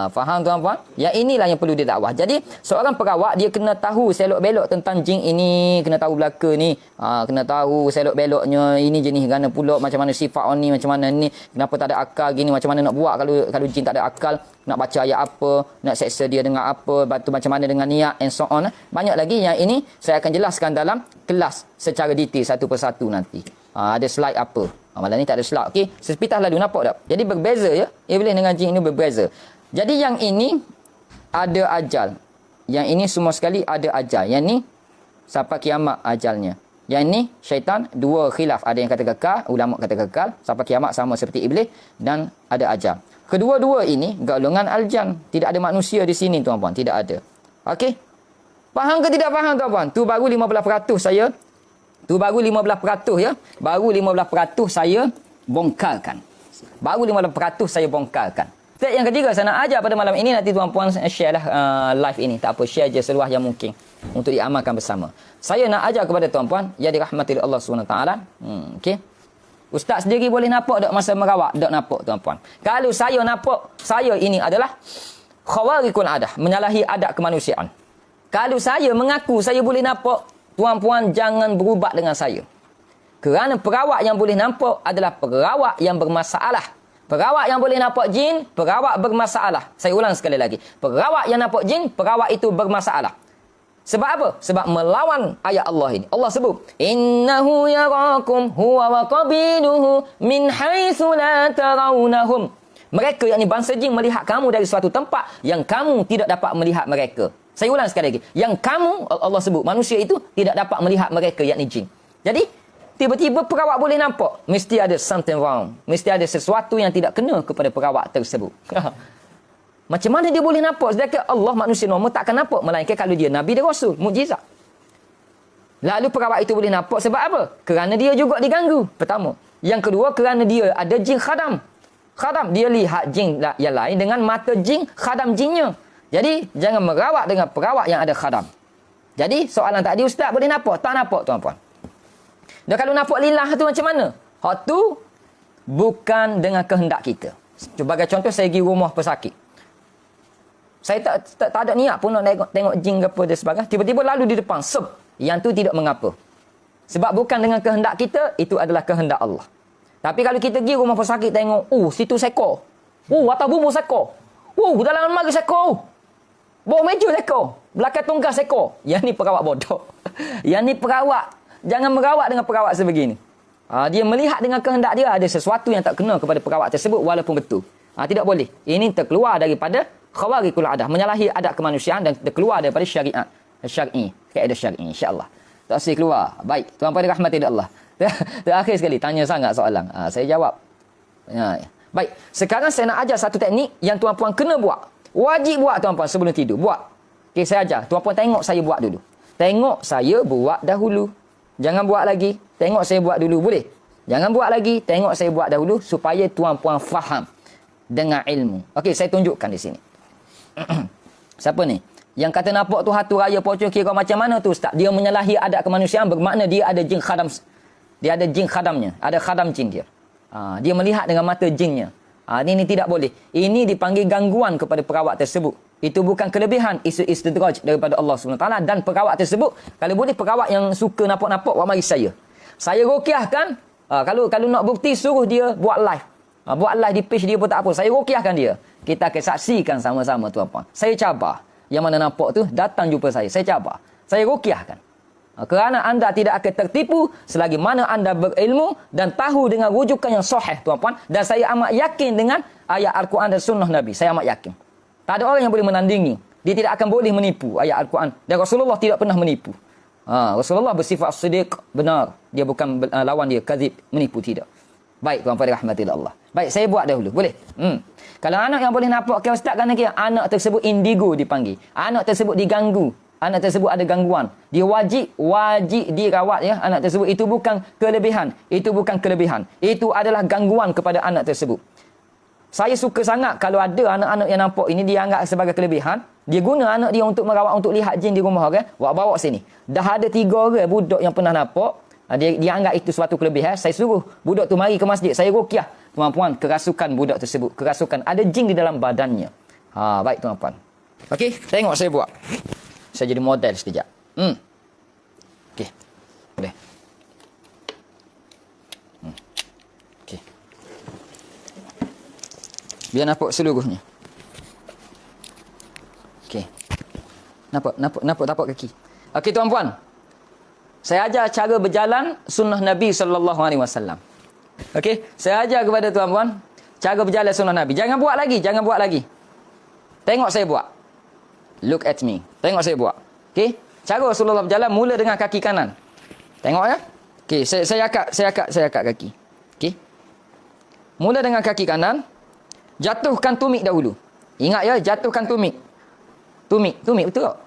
Faham tuan-puan? Yang inilah yang perlu didakwah. Jadi seorang perawat dia kena tahu selok-belok tentang jin ini, kena tahu belaka ni, kena tahu selok-beloknya ini jenis gana pula, macam mana sifat orang ni, macam mana ni, kenapa tak ada akal gini, macam mana nak buat kalau jin tak ada akal, nak baca ayat apa, nak seksa dia dengan apa, batu macam mana dengan niat and so on. Banyak lagi yang ini saya akan jelaskan dalam kelas secara detail satu persatu nanti. Ada slide apa? Malam ni tak ada slide. Okey, sepintas lalu nampak tak? Jadi berbeza ya. Iblis dengan jin ini berbeza. Jadi yang ini ada ajal. Yang ini semua sekali ada ajal. Yang ni sampai kiamat ajalnya. Yang ini syaitan dua khilaf. Ada yang kata kekal, ulama kata kekal, sampai kiamat sama seperti iblis dan ada ajal. Kedua-dua ini golongan al-jan. Tidak ada manusia di sini tuan-puan, tidak ada. Okey. Faham ke tidak faham tuan-puan? Tu baru 15% saya baru 15% ya. Baru 15% saya bongkarkan. Baru 15% saya bongkarkan. Step yang ketiga saya nak ajar pada malam ini, nanti tuan-puan share lah live ini. Tak apa, share je seluas yang mungkin untuk diamalkan bersama. Saya nak ajar kepada tuan-puan yang dirahmati Allah SWT. Okey. Ustaz sendiri boleh nampak tak masa merawat? Tak nampak tuan-puan. Kalau saya nampak, saya ini adalah khawarikul adah, menyalahi adat kemanusiaan. Kalau saya mengaku saya boleh nampak, tuan-puan jangan berubat dengan saya. Kerana perawat yang boleh nampak adalah perawat yang bermasalah. Perawat yang boleh nampak jin, perawat bermasalah. Saya ulang sekali lagi. Perawat yang nampak jin, perawat itu bermasalah. Sebab apa? Sebab melawan ayat Allah ini. Allah sebut, innahu yarakum huwa wa qabiluhu min haitsu la tarawnahum. Mereka yakni bangsa jin melihat kamu dari suatu tempat yang kamu tidak dapat melihat mereka. Saya ulang sekali lagi. Yang kamu, Allah sebut, manusia itu tidak dapat melihat mereka, yakni jin. Jadi, tiba-tiba perawat boleh nampak. Mesti ada something wrong. Mesti ada sesuatu yang tidak kena kepada perawat tersebut. Macam mana dia boleh nampak? Sedangkan Allah manusia normal takkan nampak. Melainkan kalau dia Nabi dan Rasul. Mukjizat. Lalu perawat itu boleh nampak sebab apa? Kerana dia juga diganggu. Pertama. Yang kedua, kerana dia ada jin khadam. Khadam. Dia lihat jin yang lain dengan mata jin khadam jinnya. Jadi, jangan merawat dengan perawat yang ada khadam. Jadi, soalan tadi, Ustaz boleh nampak? Tak nampak, tuan-puan. Dan kalau nampak lillah tu macam mana? Hak tu bukan dengan kehendak kita. Sebagai contoh, saya pergi rumah pesakit. Saya tak ada niat pun nak tengok jin ke apa dan sebagainya. Tiba-tiba lalu di depan. Yang tu tidak mengapa. Sebab bukan dengan kehendak kita, itu adalah kehendak Allah. Tapi kalau kita pergi rumah pesakit tengok, situ sekor. Atas bumbu sekor. Dalam lemari sekor. Bawah meja sekor. Belakang tongkat sekor. Yang ni perawat bodoh. Yang ni perawat. Jangan merawat dengan perawat sebegini. Dia melihat dengan kehendak dia ada sesuatu yang tak kena kepada perawat tersebut walaupun betul. Tidak boleh. Ini terkeluar daripada khawarikul adah. Menyalahi adat kemanusiaan dan terkeluar daripada syariat. Syar'i. Kaedah syar'i. InsyaAllah. Tak boleh keluar. Baik. Tuan-tuan dirahmati Allah. Terakhir sekali. Tanya sangat soalan. Saya jawab. Baik. Sekarang saya nak ajar satu teknik yang tuan-puan kena buat. Wajib buat tuan-puan sebelum tidur. Buat. Okey, saya ajar. Tuan-puan tengok saya buat dulu. Tengok saya buat dahulu. Jangan buat lagi. Tengok saya buat dulu. Boleh? Jangan buat lagi. Tengok saya buat dahulu supaya tuan-puan faham dengan ilmu. Okey, saya tunjukkan di sini. Siapa ni? Yang kata nampak tu hatu raya pocong kira macam mana tu Ustaz? Dia menyalahi adat kemanusiaan, bermakna dia ada jin khadam. Dia ada jin khadamnya. Ada khadam jin dia. Dia melihat dengan mata jinnya. Ini tidak boleh. Ini dipanggil gangguan kepada perawat tersebut. Itu bukan kelebihan, isu istidraj daripada Allah SWT. Dan perawat tersebut, kalau boleh perawat yang suka nampak-nampak, mari saya. Saya ruqyahkan, kalau nak bukti, suruh dia buat live. Buat live di page dia pun tak apa. Saya ruqyahkan dia. Kita akan saksikan sama-sama tuan-puan. Saya cabar. Yang mana nampak tu, datang jumpa saya. Saya cabar. Saya ruqyahkan. Kerana anda tidak akan tertipu selagi mana anda berilmu dan tahu dengan rujukan yang sahih tuan-puan. Dan saya amat yakin dengan ayat Al-Quran dan sunnah Nabi. Saya amat yakin. Tak ada orang yang boleh menandingi. Dia tidak akan boleh menipu ayat Al-Quran. Dan Rasulullah tidak pernah menipu. Rasulullah bersifat siddiq, benar. Dia bukan lawan dia kadzib, menipu, tidak. Baik tuan-tuan dirahmati Allah. Baik, saya buat dahulu. Boleh? Kalau anak yang boleh nampak ke ustaz kan lagi, anak tersebut indigo dipanggil. Anak tersebut diganggu. Anak tersebut ada gangguan. Dia wajib dirawat ya anak tersebut. Itu bukan kelebihan. Itu bukan kelebihan. Itu adalah gangguan kepada anak tersebut. Saya suka sangat kalau ada anak-anak yang nampak ini dia anggap sebagai kelebihan. Dia guna anak dia untuk merawat, untuk lihat jin di rumah kan. Bawa sini. Dah ada 3 orang budak yang pernah nampak. Dia anggap itu suatu kelebihan. Saya suruh budak tu mari ke masjid. Saya ruqyah. Tuan-puan, kerasukan budak tersebut. Kerasukan. Ada jin di dalam badannya. Baik tuan-puan. Okey, tengok saya buat. Saya jadi model sekejap. Okey. Boleh. Okey. Biar nampak seluruhnya. Okey. Nampak tapak kaki. Okey tuan-puan. Saya ajar cara berjalan sunnah Nabi sallallahu alaihi wasallam. Okey, saya ajar kepada tuan-puan cara berjalan sunnah Nabi. Jangan buat lagi. Tengok saya buat. Look at me. Tengok saya buat. Okey, cara Rasulullah berjalan mula dengan kaki kanan. Tengok ya. Okey, saya angkat kaki. Okey. Mula dengan kaki kanan, jatuhkan tumit dahulu. Ingat ya, jatuhkan tumit. Tumit betul tak?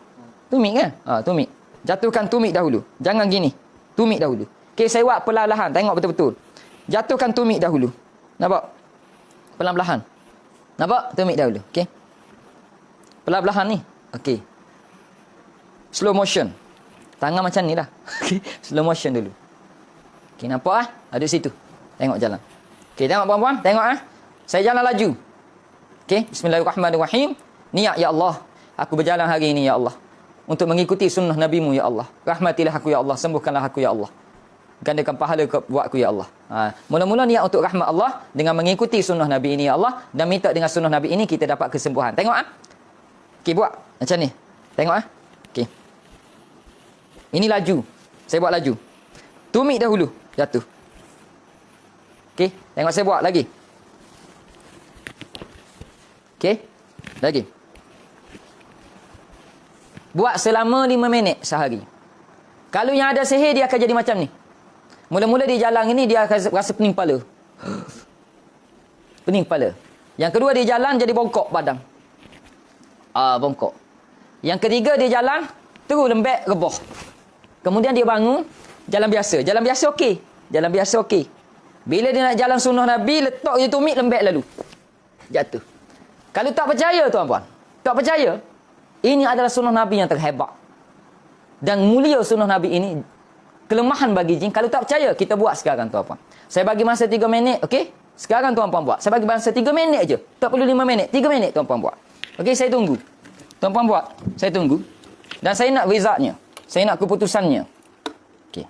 Tumit kan? Tumit. Jatuhkan tumit dahulu. Jangan gini. Tumit dahulu. Okey, saya buat perlahan-lahan. Tengok betul-betul. Jatuhkan tumit dahulu. Nampak? Perlahan-lahan. Nampak? Tumit dahulu. Okey. Perlahan-lahan ni. Okey. Slow motion. Tangan macam ni lah. Okey. Slow motion dulu. Okey, nampak ada situ. Tengok jalan. Okey, tengok puan-puan. Tengok saya jalan laju. Okey. Bismillahirrahmanirrahim. Niat, ya Allah. Aku berjalan hari ini, ya Allah. Untuk mengikuti sunnah Nabi-Mu, ya Allah. Rahmatilah aku, ya Allah. Sembuhkanlah aku, ya Allah. Gandakan pahala buat aku, ya Allah. Mula-mula niat untuk rahmat Allah dengan mengikuti sunnah Nabi ini, ya Allah. Dan minta dengan sunnah Nabi ini kita dapat kesembuhan. Tengok Okey, buat macam ni. Tengok Okey. Ini laju. Saya buat laju. Tumit dahulu. Jatuh. Okey. Tengok saya buat lagi. Okey. Lagi. Buat selama 5 minit sehari. Kalau yang ada sihir, dia akan jadi macam ni. Mula-mula dia jalan ini, dia akan rasa pening kepala. Pening kepala. Yang kedua, dia jalan jadi bongkok badan. Bongkok. Yang ketiga, dia jalan, terus lembek, reboh. Kemudian dia bangun, jalan biasa. Jalan biasa okey. Jalan biasa okey. Bila dia nak jalan sunnah Nabi, letak je tumit, lembek lalu. Jatuh. Kalau tak percaya, tuan-puan. Tak percaya, ini adalah sunnah Nabi yang terhebat. Dan mulia sunnah Nabi ini. Kelemahan bagi jin. Kalau tak percaya, kita buat sekarang tuan-puan. Saya bagi masa 3 minit, okey? Sekarang tuan-puan buat. Saya bagi masa 3 minit je. Tak perlu 5 minit. 3 minit tuan-puan buat. Okey, saya tunggu. Tuan-puan buat. Saya tunggu. Dan saya nak resultnya. Saya nak keputusannya. Okey.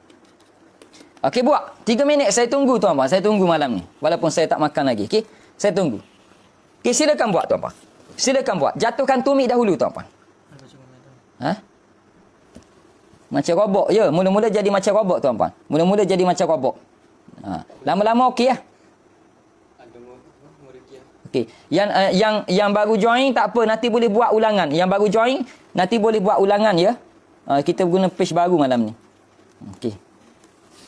Okey, buat. 3 minit saya tunggu tuan-puan. Saya tunggu malam ni. Walaupun saya tak makan lagi. Okey? Saya tunggu. Okey, silakan buat tuan-puan. Silakan buat. Jatuhkan tumit dahulu tuan-puan. Macam robot je. Mula-mula jadi macam robot tuan-puan. Mula-mula jadi macam robot. Lama-lama okey lah. Okey. Yang baru join tak apa, nanti boleh buat ulangan. Yang baru join nanti boleh buat ulangan ya. Kita guna page baru malam ni. Okey.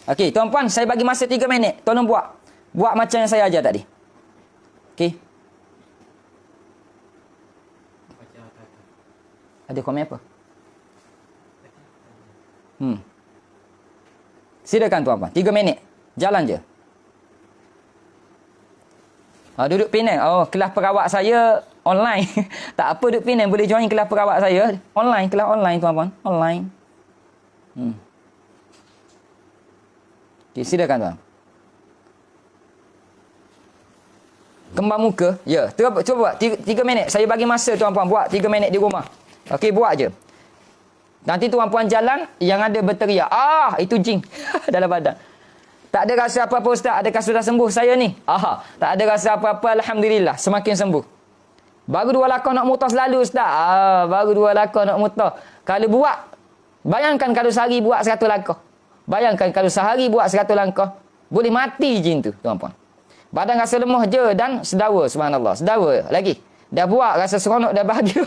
Okey, tuan-puan, saya bagi masa 3 minit. Tolong buat. Buat macam yang saya ajar tadi. Okey. Ada komen apa? Silakan tuan-puan. 3 minit. Jalan je. Duduk Penang. Kelas perawat saya online. Tak apa duduk Penang. Boleh join kelas perawat saya. Online. Kelas online tuan-puan. Online. Okay, silakan tuan. Kembang muka. Ya. Coba buat. 3 minit. Saya bagi masa tuan-puan. Buat 3 minit di rumah. Okey, buat je. Nanti tuan-puan jalan, yang ada berteriak. Itu jin dalam badan. Tak ada rasa apa-apa ustaz. Adakah sudah sembuh saya ni? Tak ada rasa apa-apa. Alhamdulillah. Semakin sembuh. Baru 2 lakon nak mutas lalu ustaz. Baru 2 lakon nak mutas. Kalau buat, bayangkan kalau sehari buat 100 langkah. Bayangkan kalau sehari buat 100 langkah. Boleh mati jin tu, tuan-puan. Badan rasa lemah je dan sedawa. Subhanallah. Sedawa. Lagi. Dah buat, rasa seronok, dah bahagia.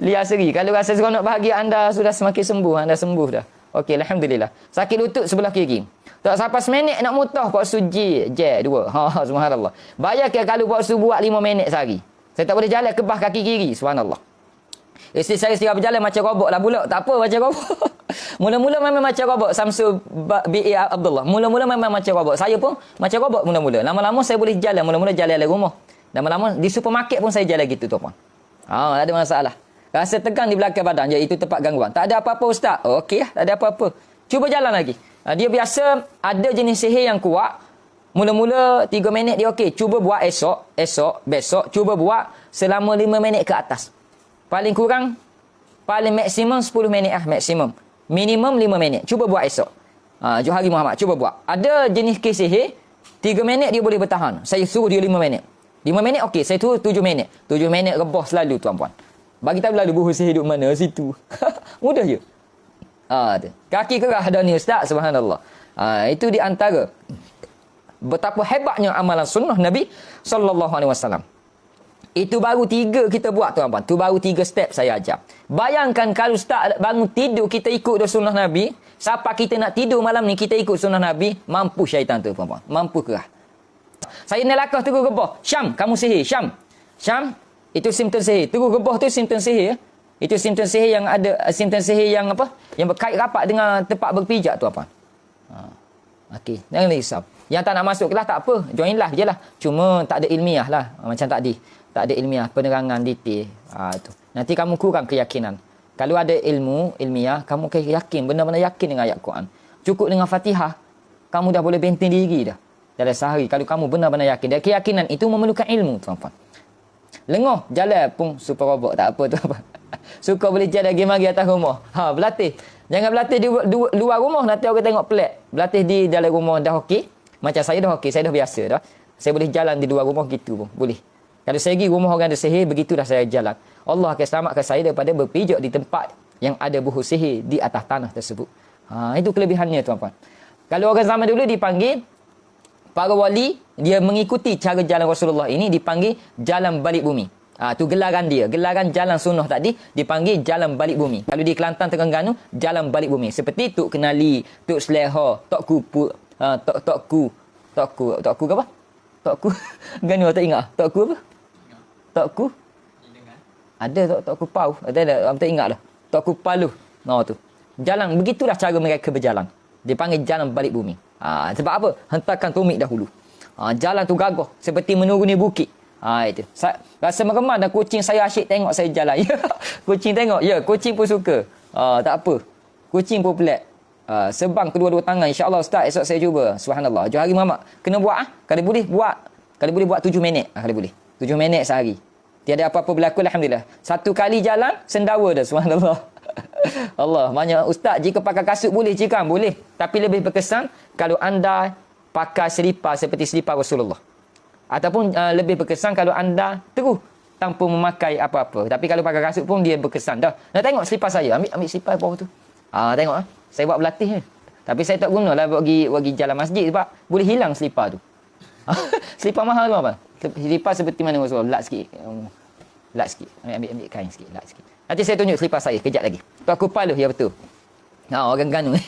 Lihat seri. Kalau rasa seronok, bahagia, anda sudah semakin sembuh. Anda sembuh dah. Okey, alhamdulillah. Sakit lutut sebelah kiri. Tak sampai seminit nak mutah pak suji je dua. Ha subhanallah. Bayangkan kalau pak su buat 5 minit sehari. Saya tak boleh jalan kebah kaki kiri, subhanallah. Isteri saya setengah berjalan macam robot lah pula. Tak apa macam robot. Mula-mula memang macam robot. Samsul B.A. Abdullah. Mula-mula memang macam robot. Saya pun macam robot mula-mula. Lama-lama saya boleh jalan. Mula-mula jalan dari rumah. Lama-lama di supermarket pun saya jalan gitu tuan-puan. Tak ada masalah. Rasa tegang di belakang badan. Itu tempat gangguan. Tak ada apa-apa ustaz. Okey lah. Tak ada apa-apa. Cuba jalan lagi. Dia biasa ada jenis sihir yang kuat. Mula-mula 3 minit dia okey. Cuba buat esok, besok. Cuba buat selama 5 minit ke atas. Paling kurang, paling maksimum 10 minit maksimum. Minimum 5 minit. Cuba buat esok. Johari Muhammad, cuba buat. Ada jenis kes sihir, 3 minit dia boleh bertahan. Saya suruh dia 5 minit. 5 minit okey, saya suruh 7 minit. 7 minit rebah selalu tuan-puan. Bagi tahu lalu buah sihir duduk mana, situ. Mudah je. Kaki kerah dah ni ustaz, subhanallah. Itu di antara betapa hebatnya amalan sunnah Nabi SAW. Itu baru 3 kita buat tuan-tuan. Itu baru 3 step saya ajar. Bayangkan kalau ustaz bangun tidur kita ikut sunnah Nabi. Siapa kita nak tidur malam ni kita ikut sunnah Nabi. Mampu syaitan tu tuan-tuan. Mampu kerah. Saya nelakah terus gebah. Syam, kamu sihir. Syam, itu simptom sihir. Terus gebah tu simptom sihir. Itu simptom sihir yang ada. Simptom sihir yang apa? Yang berkait rapat dengan tempat berpijak tuan-tuan. Okey, jangan risau. Yang tak nak masuk kelas tak apa. Join lah je lah. Cuma tak ada ilmiah lah. Macam tadi. Tak ada ilmiah, penerangan detail. Tu. Nanti kamu kurang keyakinan. Kalau ada ilmiah, kamu yakin, benar-benar yakin dengan ayat Quran. Cukup dengan Fatihah, kamu dah boleh benteng diri dah. Dalam sehari, kalau kamu benar-benar yakin. Dan keyakinan itu memerlukan ilmu, tuan-tuan. Lengoh, jalan pun super robot. Tak apa, tuan-tuan. Suka boleh jalan lagi atas rumah. Berlatih. Jangan berlatih di luar rumah, nanti orang tengok pelik. Berlatih di dalam rumah dah okey. Macam saya dah okey, saya dah biasa dah. Saya boleh jalan di luar rumah gitu pun, boleh. Kalau saya pergi rumah orang ada sihir, begitulah saya jalan. Allah akan selamatkan saya daripada berpijak di tempat yang ada buah sihir di atas tanah tersebut. Itu kelebihannya tuan-tuan. Kalau orang zaman dulu dipanggil, para wali, dia mengikuti cara jalan Rasulullah ini, dipanggil jalan balik bumi. Itu gelaran dia. Gelaran jalan sunnah tadi, dipanggil jalan balik bumi. Kalau di Kelantan Terengganu, jalan balik bumi. Seperti Tok Kenali, Tok Seleha, Tok Kupu, Tok Ku apa? Tok Ku, Ganu tak ingat. Tok Ku apa? Tok Ku? Ada Tok Ku Pau. Ada, tak ingat dah. Tok Ku Paluh. Tu. Jalan, begitulah cara mereka berjalan. Dipanggil jalan balik bumi. Sebab apa? Hentarkan tumit dahulu. Jalan tu gagah. Seperti menuruni bukit. Itu. Rasa meremah dan kucing saya asyik tengok saya jalan. Kucing tengok. Ya, kucing pun suka. Tak apa. Kucing pun pelik. Sebang kedua-dua tangan. InsyaAllah Ustaz, esok saya cuba. Subhanallah. Johari Muhammad. Kena buat. Kalau boleh buat. Kalau boleh buat 7 minit. Kalau boleh. 7 minit sehari. Tiada apa-apa berlaku, alhamdulillah. 1 kali jalan, sendawa dah. Subhanallah. Allah, banyak ustaz jika pakai kasut boleh cikam, boleh. Tapi lebih berkesan kalau anda pakai selipar seperti selipar Rasulullah. Ataupun lebih berkesan kalau anda terus tanpa memakai apa-apa. Tapi kalau pakai kasut pun dia berkesan dah. Nak tengok selipar saya, ambil selipar bawah tu. Tengok saya buat berlatih. Tapi saya tak gunalah bagi jalan masjid sebab boleh hilang selipar tu. Selipar mahal tu apa? Selipar seperti mana Rasulullah? Lak sikit. Lak sikit. Ambil kain sikit. Lak sikit. Nanti saya tunjuk selipar saya. Kejap lagi. Tok Ku Paluh. Ya betul. Orang Ganu.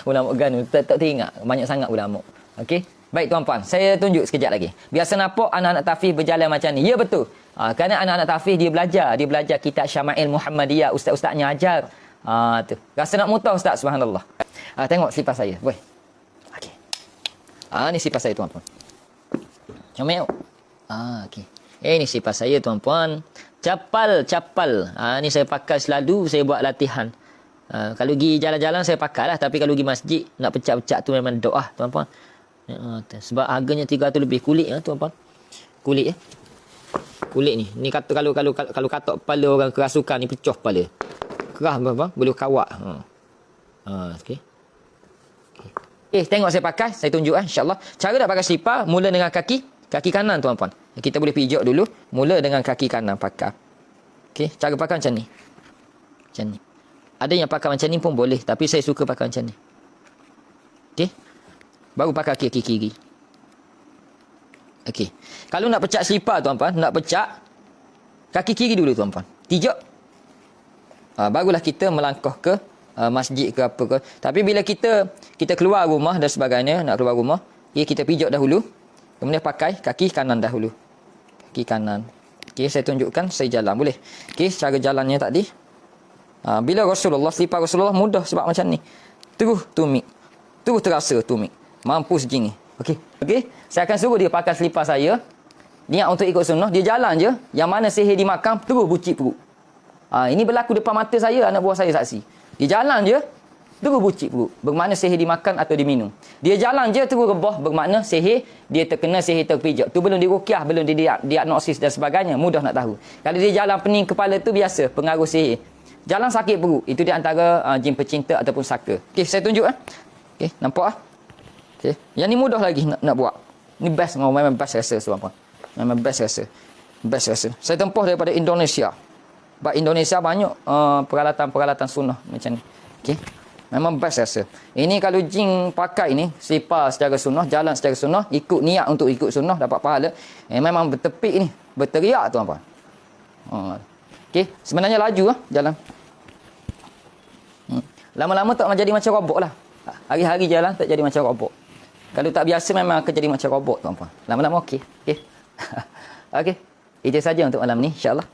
Ulama Ganu. Tak teringat. Banyak sangat ulama. Okey. Baik tuan-puan. Saya tunjuk sekejap lagi. Biasa nampak anak-anak tahfiz berjalan macam ni. Ya betul. Kerana anak-anak tahfiz dia belajar. Dia belajar kitab Syama'il Muhammadiyah. Ustaz-ustaznya ajar. Tu. Rasa nak mutah Ustaz. Subhanallah. Tengok selipar saya. Boleh. Okey. Ni selipar saya tuan-puan. Comel. Okey. Ini selipar saya tuan-puan. Capal. Ni saya pakai selalu saya buat latihan. Kalau pergi jalan-jalan saya pakai lah. Tapi kalau pergi masjid nak pecah-pecah tu memang doa tuan-puan. Sebab harganya 300 lebih. Kulit tuan-puan. Kulit Kulit ni. Ni kata kalau katok kepala orang kerasukan ni pecah kepala. Kerah tuan-puan. Boleh kawak. Okey. Tengok saya pakai. Saya tunjuk insyaAllah. Cara nak pakai selipar mula dengan kaki kanan tuan-puan. Kita boleh pijak dulu. Mula dengan kaki kanan pakai. Okey, cara pakai macam ni. Macam ni. Ada yang pakai macam ni pun boleh. Tapi saya suka pakai macam ni. Okey. Baru pakai kaki kiri. Okey. Kalau nak pecah selipar tuan-puan. Nak pecah. Kaki kiri dulu tuan-puan. Pijak. Barulah kita melangkah ke masjid ke apa ke. Tapi bila kita keluar rumah dan sebagainya, nak keluar rumah, kita pijak dahulu. Kemudian pakai kaki kanan dahulu. Kaki kanan. Saya tunjukkan saya jalan boleh. Cara jalannya tadi. Bila selipar Rasulullah mudah sebab macam ni. Terus tumit. Terus terasa tumit. Mampu segini. Okey. Saya akan suruh dia pakai selipar saya. Niat untuk ikut sunnah. Dia jalan je. Yang mana sihir dimakan, terus bucik perut. Ini berlaku depan mata saya, anak buah saya saksi. Dia jalan je, terus bucik perut. Bermakna sihir dimakan atau diminum. Dia jalan je, terus rebah. Bermakna sihir, dia terkena sihir terpijak. Tu belum dirukiah, belum diagnosis dan sebagainya. Mudah nak tahu. Kalau dia jalan pening kepala tu biasa, pengaruh sihir. Jalan sakit perut. Itu di antara jin pecinta ataupun saka. Okey, saya tunjuk. Nampak? Okay. Yang ni mudah lagi nak buat. Ni best, memang best rasa tuan-tuan. Memang best rasa. Best rasa. Saya tempuh daripada Indonesia. Sebab Indonesia banyak peralatan-peralatan sunnah macam ni. Okey. Memang best rasa. Ini kalau jin pakai ni, selipar secara sunnah, jalan secara sunnah, ikut niat untuk ikut sunnah dapat pahala. Memang bertepik ni, berteriak tuan-tuan. Okey, sebenarnya laju jalan. Lama-lama tak jadi macam robot lah. Hari-hari jalan tak jadi macam robot. Kalau tak biasa memang akan jadi macam robot tuan-tuan. Lama-lama okey. Okey. Itu saja untuk malam ni insya-Allah.